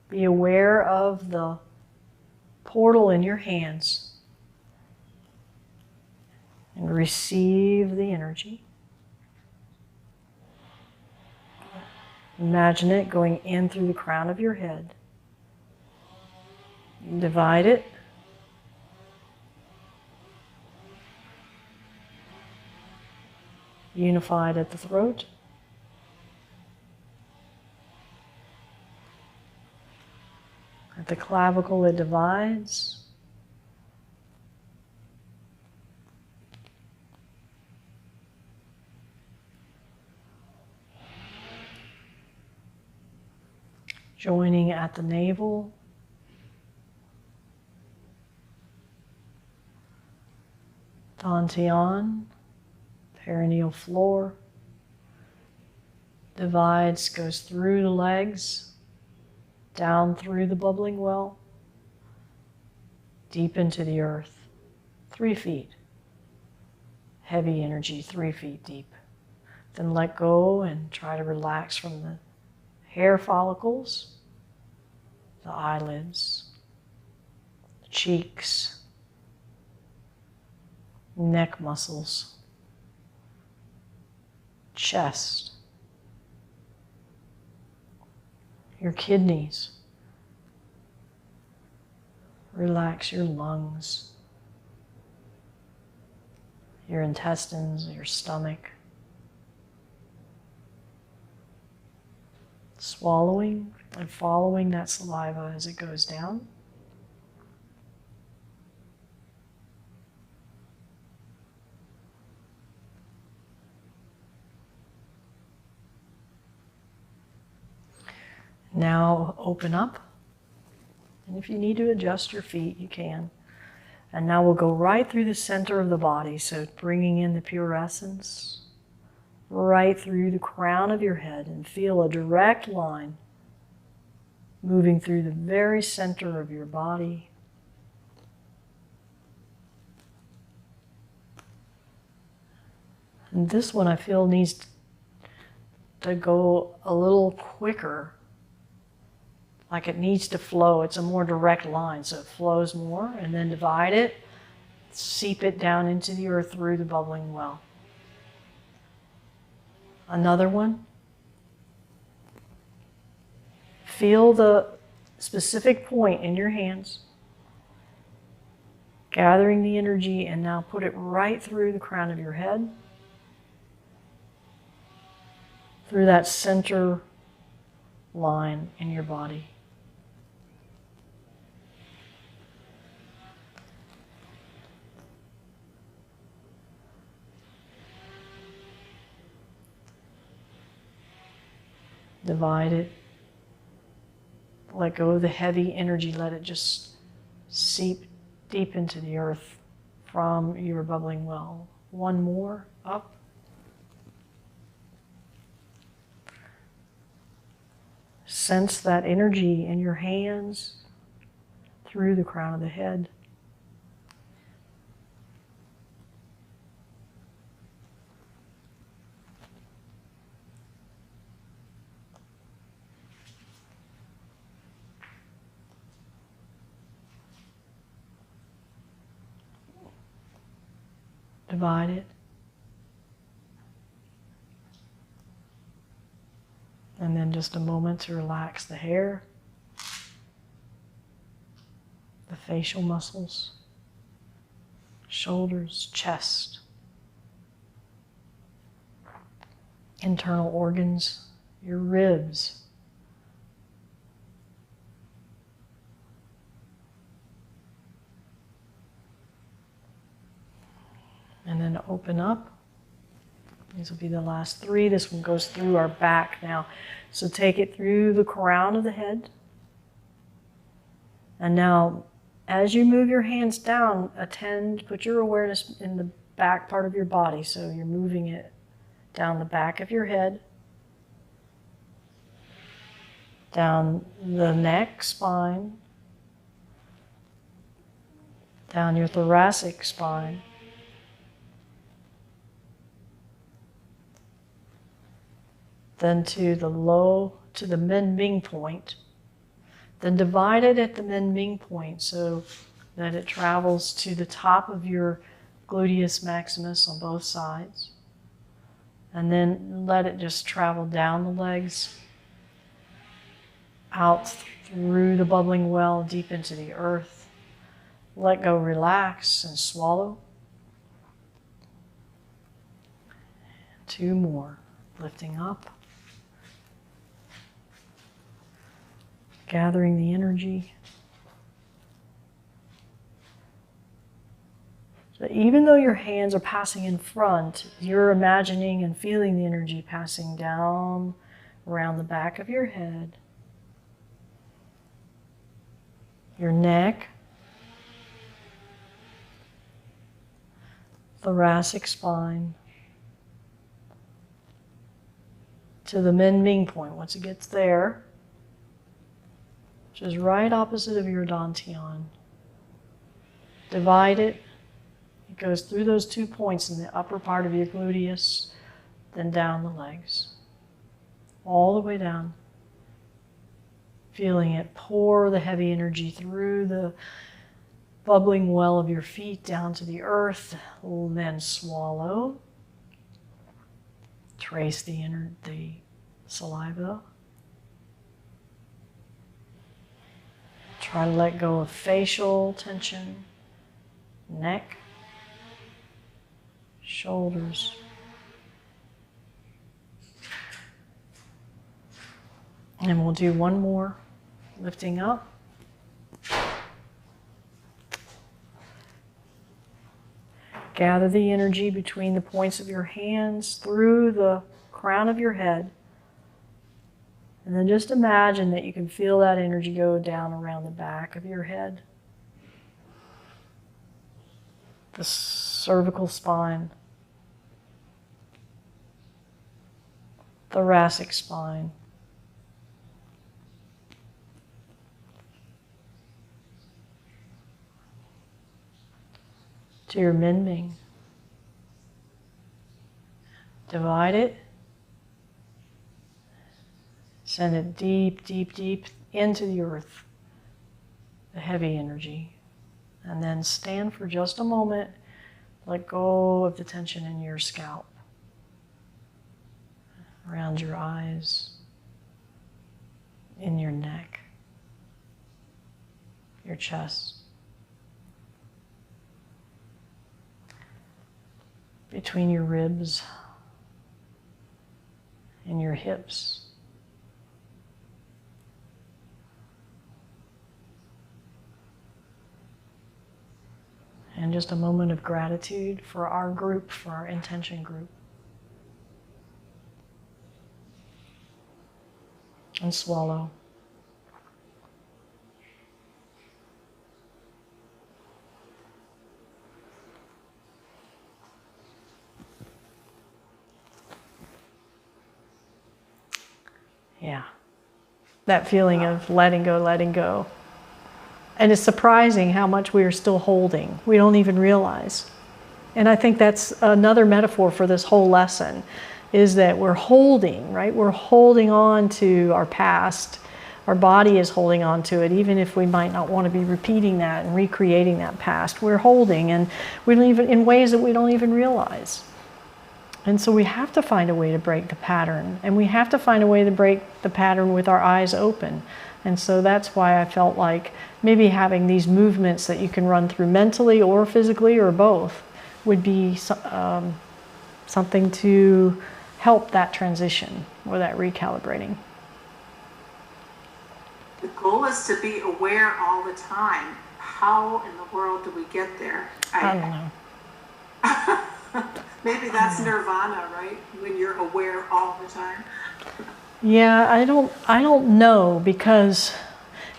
A: Be aware of the portal in your hands. And receive the energy. Imagine it going in through the crown of your head. Divide it. Unified at the throat. At the clavicle it divides. Joining at the navel. Dantian, perineal floor. Divides, goes through the legs, down through the bubbling well, deep into the earth, 3 feet. Heavy energy, 3 feet deep. Then let go and try to relax from the hair follicles, the eyelids, the cheeks, neck muscles, chest, your kidneys. Relax your lungs, your intestines, your stomach. Swallowing and following that saliva as it goes down. Now open up, and if you need to adjust your feet, you can. And now we'll go right through the center of the body, so bringing in the pure essence, right through the crown of your head, and feel a direct line moving through the very center of your body. And this one I feel needs to go a little quicker. Like it needs to flow. It's a more direct line, so it flows more. And then divide it, seep it down into the earth through the bubbling well. Another one. Feel the specific point in your hands, gathering the energy, and now put it right through the crown of your head, through that center line in your body. Divide it. Let go of the heavy energy. Let it just seep deep into the earth from your bubbling well. One more, up. Sense that energy in your hands through the crown of the head. Divide it. And then just a moment to relax the hair, the facial muscles, shoulders, chest, internal organs, your ribs. And then open up. These will be the last three. This one goes through our back now. So take it through the crown of the head. And now, as you move your hands down, put your awareness in the back part of your body. So you're moving it down the back of your head, down the neck, spine, down your thoracic spine, then to the Menming point. Then divide it at the Menming point so that it travels to the top of your gluteus maximus on both sides. And then let it just travel down the legs, out through the bubbling well, deep into the earth. Let go, relax, and swallow. 2 more, lifting up. Gathering the energy. So even though your hands are passing in front, you're imagining and feeling the energy passing down around the back of your head, your neck, thoracic spine, to the Menming point. Once it gets there, which is right opposite of your dantian. Divide it. It goes through those 2 points in the upper part of your gluteus, then down the legs. All the way down. Feeling it pour the heavy energy through the bubbling well of your feet down to the earth. Then swallow. Trace the saliva. Try to let go of facial tension, neck, shoulders. And we'll do one more, lifting up. Gather the energy between the points of your hands through the crown of your head. And then just imagine that you can feel that energy go down around the back of your head, the cervical spine, thoracic spine, to your Menming. Divide it. Send it deep, deep, deep into the earth, the heavy energy. And then stand for just a moment. Let go of the tension in your scalp, around your eyes, in your neck, your chest, between your ribs and your hips. And just a moment of gratitude for our group, for our intention group. And swallow. Yeah. That feeling of letting go, letting go. And it's surprising how much we are still holding. We don't even realize. And I think that's another metaphor for this whole lesson, is that we're holding, right? We're holding on to our past. Our body is holding on to it, even if we might not want to be repeating that and recreating that past. We're holding, and we don't even, in ways that we don't even realize. And so we have to find a way to break the pattern. And we have to find a way to break the pattern with our eyes open And so that's why I felt like maybe having these movements that you can run through mentally or physically or both would be something to help that transition or that recalibrating.
C: The goal is to be aware all the time. How in the world do we get there?
A: I don't know.
C: Maybe that's nirvana, right? When you're aware all the time.
A: Yeah, I don't know, because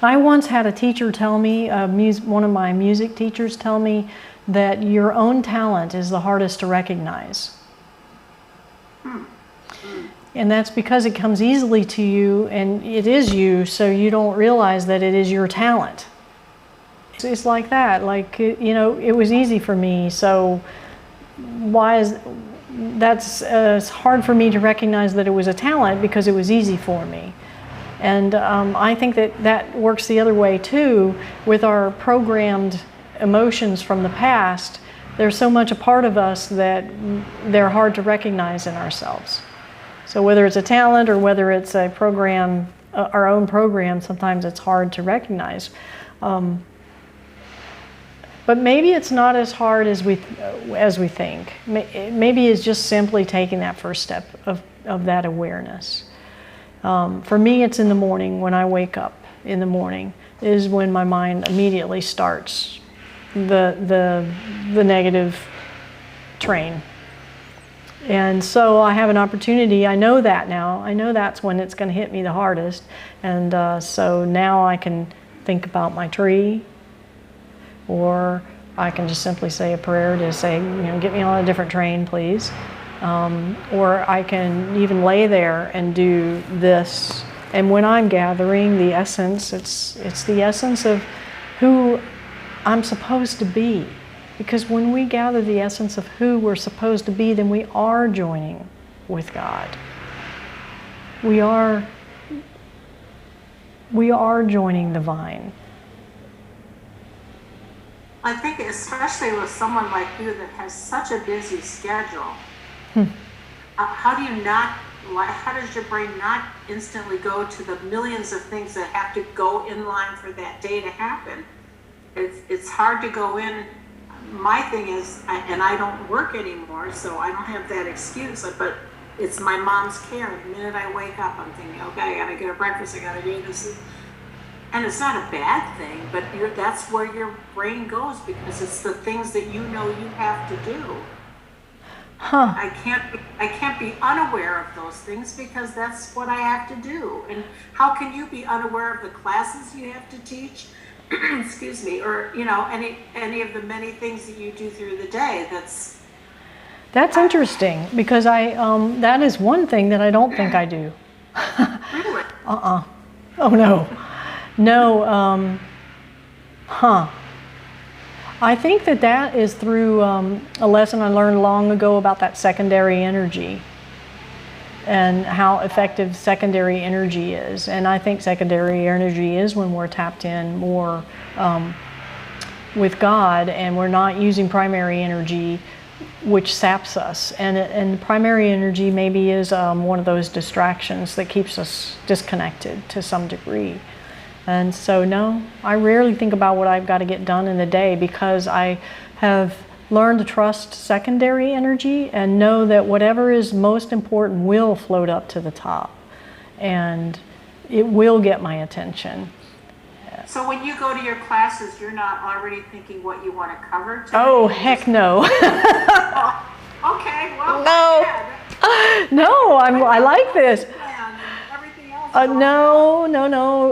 A: I once had a teacher tell me, one of my music teachers tell me, that your own talent is the hardest to recognize. And that's because it comes easily to you, and it is you, so you don't realize that it is your talent. It's like that, like, you know, it was easy for me, so it's hard for me to recognize that it was a talent because it was easy for me. And I think that works the other way too, with our programmed emotions from the past. They're so much a part of us that they're hard to recognize in ourselves. So whether it's a talent or whether it's a program, our own program, sometimes it's hard to recognize. But maybe it's not as hard as we think. Maybe it's just simply taking that first step of that awareness. For me, it's in the morning. When I wake up in the morning is when my mind immediately starts the negative train. And so I have an opportunity. I know that now. I know that's when it's going to hit me the hardest. And so now I can think about my tree. Or I can just simply say a prayer to say, you know, get me on a different train, please. Or I can even lay there and do this. And when I'm gathering the essence, it's the essence of who I'm supposed to be. Because when we gather the essence of who we're supposed to be, then we are joining with God. We are joining the vine.
C: I think especially with someone like you that has such a busy schedule, how does your brain not instantly go to the millions of things that have to go in line for that day to happen? It's hard to go in. My thing is, and I don't work anymore, so I don't have that excuse, but it's my mom's care. The minute I wake up, I'm thinking, okay, I gotta get a breakfast, I gotta do this. And it's not a bad thing, but that's where your brain goes, because it's the things that you know you have to do. I can't be unaware of those things because that's what I have to do. And how can you be unaware of the classes you have to teach? Excuse me, or you know, any of the many things that you do through the day. That's
A: interesting, because that is one thing that I don't think I do.
C: Really?
A: Oh no. No, I think that is through a lesson I learned long ago about that secondary energy and how effective secondary energy is. And I think secondary energy is when we're tapped in more with God, and we're not using primary energy, which saps us. And primary energy maybe is one of those distractions that keeps us disconnected to some degree. And so, no, I rarely think about what I've got to get done in the day, because I have learned to trust secondary energy and know that whatever is most important will float up to the top, and it will get my attention.
C: So when you go to your classes, you're not already thinking what you want to cover today?
A: Oh, heck no.
C: Okay, well,
A: no, I like this. No.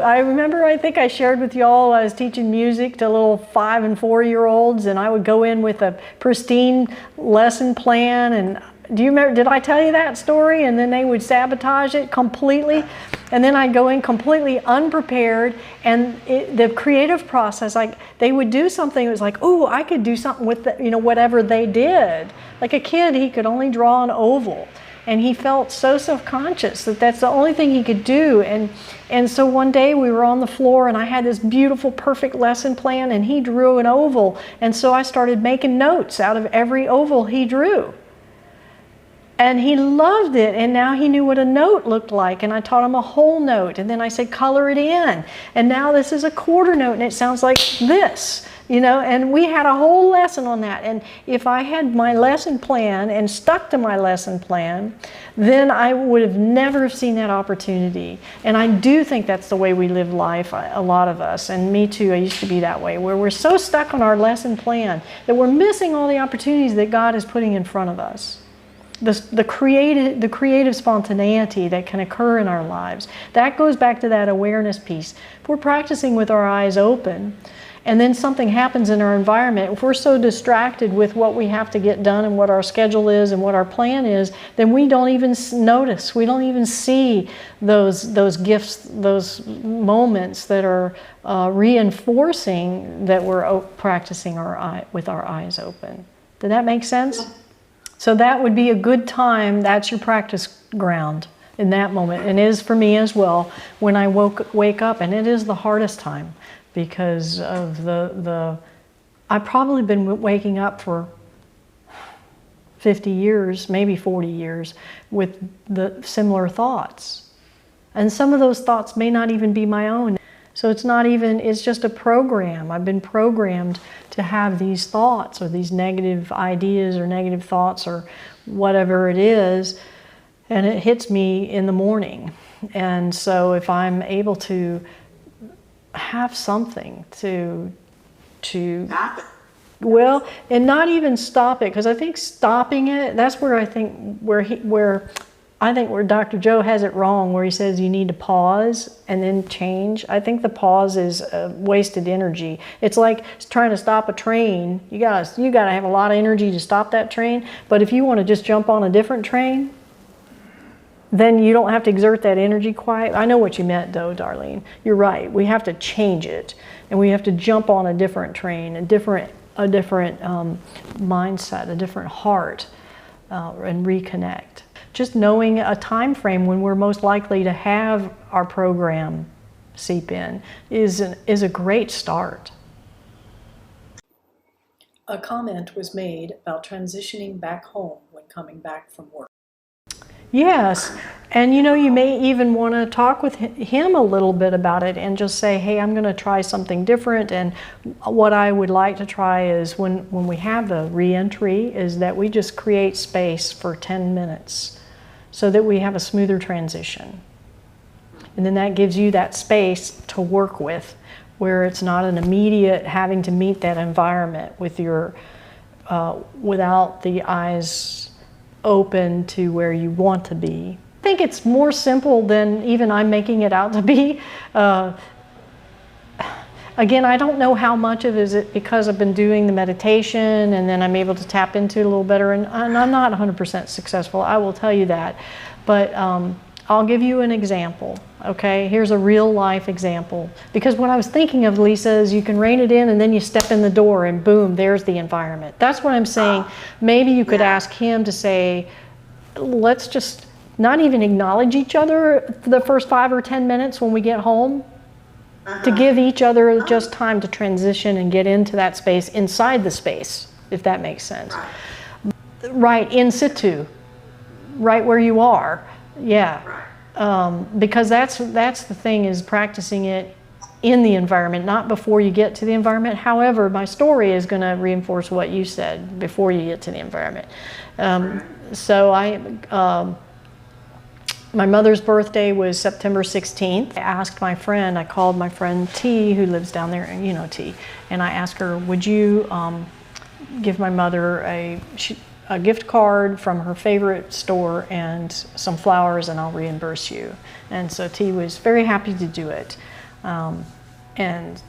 A: I remember, I think I shared with y'all, I was teaching music to little 5 and 4-year-olds, and I would go in with a pristine lesson plan. And do you remember, did I tell you that story? And then they would sabotage it completely. And then I'd go in completely unprepared, and the creative process, like they would do something, it was like, oh, I could do something with whatever they did. Like a kid, he could only draw an oval. And he felt so self-conscious that that's the only thing he could do. And so one day we were on the floor, and I had this beautiful, perfect lesson plan, and he drew an oval. And so I started making notes out of every oval he drew. And he loved it, and now he knew what a note looked like, and I taught him a whole note, and then I said color it in, and now this is a quarter note and it sounds like this, you know, and we had a whole lesson on that. And if I had my lesson plan and stuck to my lesson plan, then I would have never seen that opportunity. And I do think that's the way we live life, a lot of us, and me too, I used to be that way, where we're so stuck on our lesson plan that we're missing all the opportunities that God is putting in front of us. The creative spontaneity that can occur in our lives. That goes back to that awareness piece. If we're practicing with our eyes open, and then something happens in our environment, if we're so distracted with what we have to get done and what our schedule is and what our plan is, then we don't even notice, we don't even see those gifts, those moments that are reinforcing that we're practicing with our eyes open. Did that make sense? So that would be a good time, that's your practice ground in that moment. And it is for me as well when I wake up, and it is the hardest time because of I've probably been waking up for 50 years, maybe 40 years with the similar thoughts. And some of those thoughts may not even be my own. So it's just a program. I've been programmed to have these thoughts or these negative ideas or negative thoughts or whatever it is, and it hits me in the morning. And so if I'm able to have something to
C: Stop it.
A: well, and not even stop it, because I think stopping it, that's where I think where Dr. Joe has it wrong, where he says you need to pause and then change. I think the pause is wasted energy. It's like trying to stop a train. You gotta have a lot of energy to stop that train. But if you want to just jump on a different train, then you don't have to exert that energy quite. I know what you meant though, Darlene. You're right. We have to change it, and we have to jump on a different train, a different mindset, a different heart, and reconnect. Just knowing a time frame when we're most likely to have our program seep in is a great start. A comment was made about transitioning back home when coming back from work. Yes, and you may even want to talk with him a little bit about it and just say, hey, I'm going to try something different, and what I would like to try is when we have the re-entry is that we just create space for 10 minutes so that we have a smoother transition. And then that gives you that space to work with, where it's not an immediate having to meet that environment with your without the eyes open to where you want to be. I think it's more simple than even I'm making it out to be. Again, I don't know how much of it is because I've been doing the meditation and then I'm able to tap into it a little better, and I'm not 100% successful, I will tell you that. But I'll give you an example, okay? Here's a real life example. Because what I was thinking of, Lisa, is you can rein it in and then you step in the door and boom, there's the environment. That's what I'm saying. Maybe you could ask him to say, let's just not even acknowledge each other for the first 5 or 10 minutes when we get home. To give each other just time to transition and get into that space, inside the space, if that makes sense. Right, in situ, right where you are. Yeah, because that's the thing, is practicing it in the environment, not before you get to the environment. However, my story is going to reinforce what you said before you get to the environment. So my mother's birthday was September 16th. I called my friend T, who lives down there, you know T, and I asked her, would you give my mother a gift card from her favorite store and some flowers, and I'll reimburse you. And so T was very happy to do it. And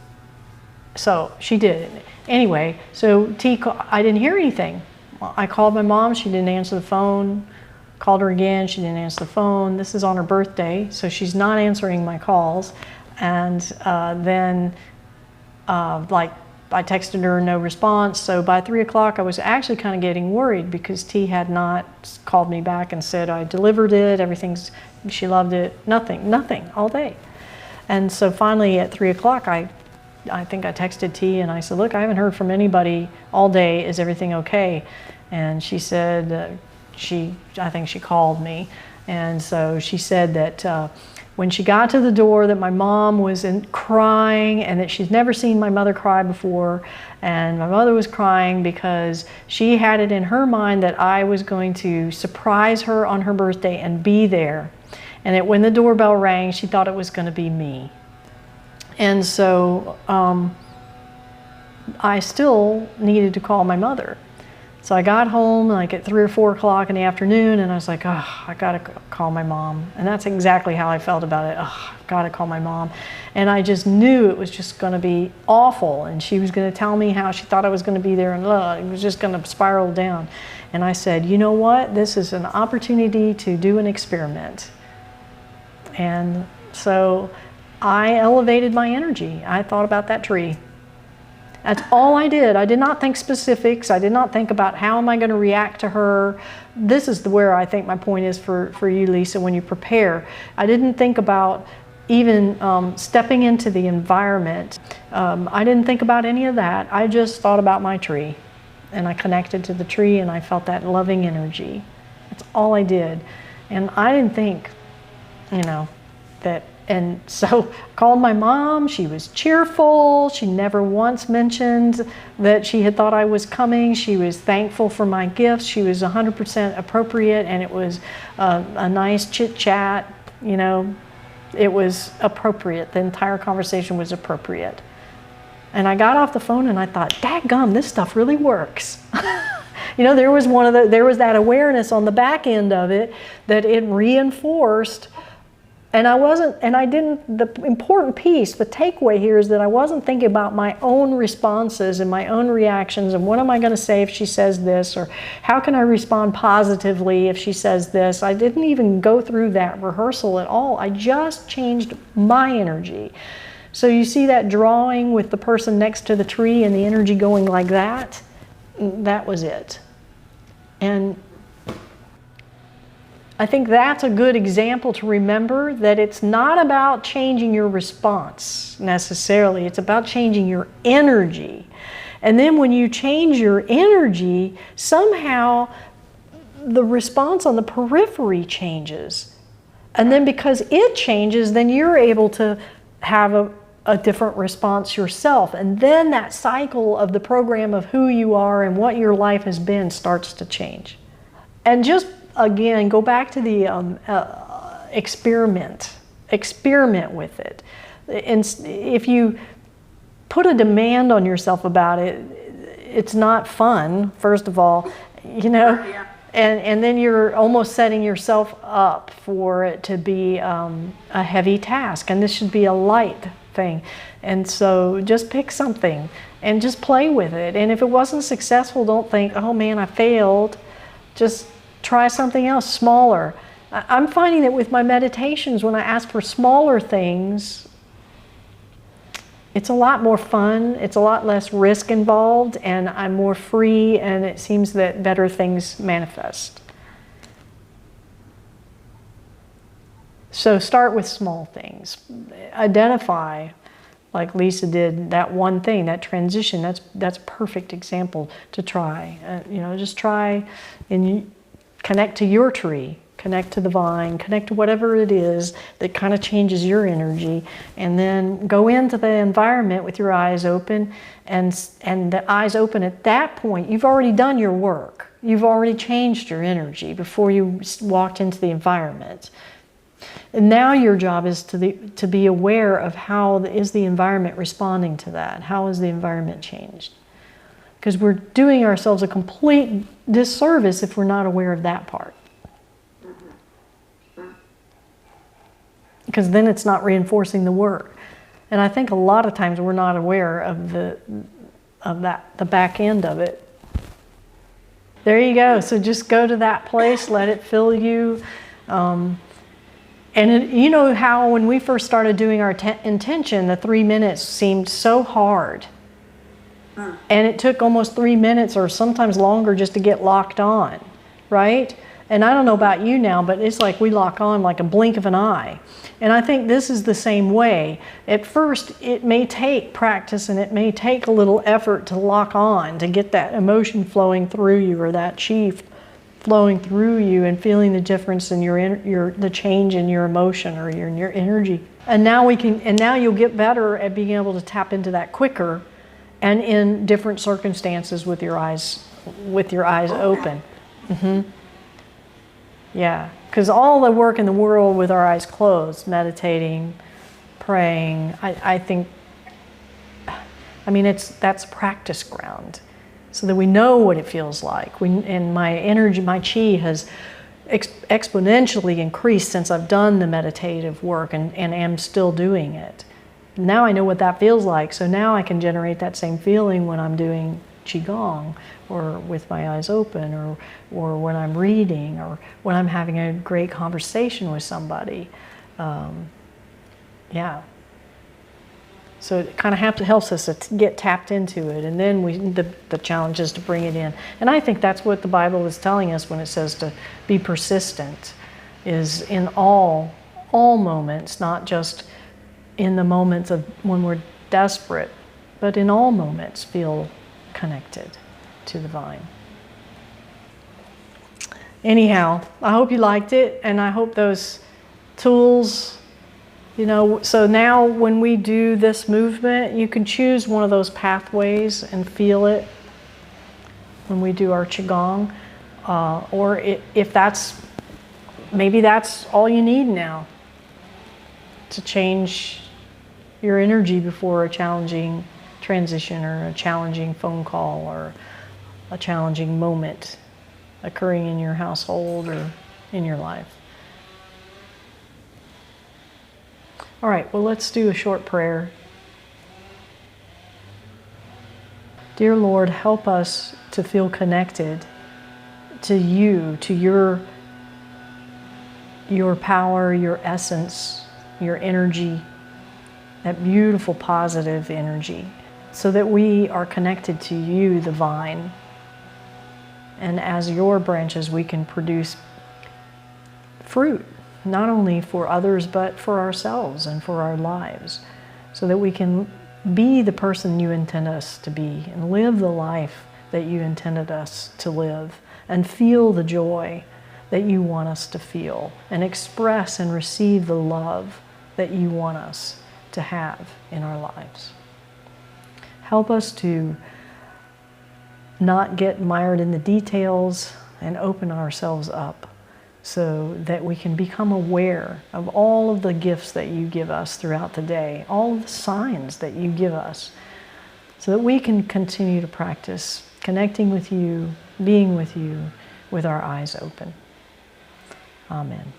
A: so she did. Anyway, so I didn't hear anything. I called my mom, she didn't answer the phone. Called her again, she didn't answer the phone. This is on her birthday, so she's not answering my calls. And then I texted her, no response. So by 3 o'clock, I was actually kind of getting worried because T had not called me back and said, I delivered it, she loved it. Nothing all day. And so finally at 3 o'clock, I think I texted T and I said, look, I haven't heard from anybody all day. Is everything okay? And she said, I think she called me. And so she said that when she got to the door, that my mom was crying, and that she's never seen my mother cry before. And my mother was crying because she had it in her mind that I was going to surprise her on her birthday and be there. And that when the doorbell rang, she thought it was going to be me. And so I still needed to call my mother. So I got home like at 3 or 4 o'clock in the afternoon, and I was like, oh, I gotta call my mom. And that's exactly how I felt about it. Oh, I've gotta call my mom. And I just knew it was just gonna be awful, and she was gonna tell me how she thought I was gonna be there, and it was just gonna spiral down. And I said, you know what? This is an opportunity to do an experiment. And so I elevated my energy. I thought about that tree. That's all I did. I did not think specifics. I did not think about how am I going to react to her. This is where I think my point is for you, Lisa, when you prepare. I didn't think about even stepping into the environment. I didn't think about any of that. I just thought about my tree. And I connected to the tree, and I felt that loving energy. That's all I did. And I didn't think, that. And so I called my mom. She was cheerful. She never once mentioned that she had thought I was coming. She was thankful for my gifts. She was 100% appropriate, and it was a nice chit chat. It was appropriate. The entire conversation was appropriate. And I got off the phone and I thought, dadgum, this stuff really works. There was that awareness on the back end of it that it reinforced. And the important piece, the takeaway here is that I wasn't thinking about my own responses and my own reactions and what am I going to say if she says this, or how can I respond positively if she says this. I didn't even go through that rehearsal at all. I just changed my energy. So you see that drawing with the person next to the tree and the energy going like that? That was it. And I think that's a good example to remember that it's not about changing your response necessarily. It's about changing your energy. And then when you change your energy, somehow the response on the periphery changes. And then because it changes, then you're able to have a different response yourself. And then that cycle of the program of who you are and what your life has been starts to change. And just again, go back to the experiment with it. And if you put a demand on yourself about it, it's not fun, first of all,
C: Yeah.
A: and then you're almost setting yourself up for it to be a heavy task, and this should be a light thing. And so just pick something and just play with it. And if it wasn't successful, don't think, oh man, I failed. Just try something else smaller. I'm finding that with my meditations, when I ask for smaller things, it's a lot more fun, it's a lot less risk involved, and I'm more free, and it seems that better things manifest. So start with small things. Identify, like Lisa did, that one thing, that transition. That's a perfect example to try. Just try and connect to your tree, connect to the vine, connect to whatever it is that kind of changes your energy, and then go into the environment with your eyes open, and the eyes open at that point, you've already done your work. You've already changed your energy before you walked into the environment. And now your job is to be aware of how is the environment responding to that? How is the environment changed? Because we're doing ourselves a complete disservice if we're not aware of that part. Because then it's not reinforcing the work. And I think a lot of times we're not aware of the back end of it. There you go. So just go to that place, let it fill you. You know how when we first started doing our intention, the 3 minutes seemed so hard. And it took almost 3 minutes or sometimes longer just to get locked on, right? And I don't know about you now, but it's like we lock on like a blink of an eye. And I think this is the same way. At first, it may take practice and it may take a little effort to lock on, to get that emotion flowing through you or that chi flowing through you and feeling the difference in the change in your emotion or in your energy. And now you'll get better at being able to tap into that quicker and in different circumstances with your eyes open. Yeah, because all the work in the world with our eyes closed, meditating, praying, I think, that's practice ground, so that we know what it feels like. And my energy, my chi has exponentially increased since I've done the meditative work and am still doing it. Now I know what that feels like, so now I can generate that same feeling when I'm doing Qigong, or with my eyes open, or when I'm reading, or when I'm having a great conversation with somebody. Yeah. So it kind of helps us to get tapped into it, and then the challenge is to bring it in. And I think that's what the Bible is telling us when it says to be persistent, is in all moments, not just in the moments of when we're desperate, but in all moments feel connected to the divine. Anyhow, I hope you liked it, and I hope those tools, so now when we do this movement, you can choose one of those pathways and feel it when we do our Qigong, or if maybe that's all you need now to change your energy before a challenging transition, or a challenging phone call, or a challenging moment occurring in your household or in your life. All right, well, let's do a short prayer. Dear Lord, help us to feel connected to you, to your power, your essence, your energy, that beautiful positive energy, so that we are connected to you, the vine. And as your branches, we can produce fruit, not only for others, but for ourselves and for our lives, so that we can be the person you intend us to be and live the life that you intended us to live, and feel the joy that you want us to feel, and express and receive the love that you want us to have in our lives. Help us to not get mired in the details and open ourselves up, so that we can become aware of all of the gifts that you give us throughout the day, all of the signs that you give us, so that we can continue to practice connecting with you, being with you, with our eyes open. Amen.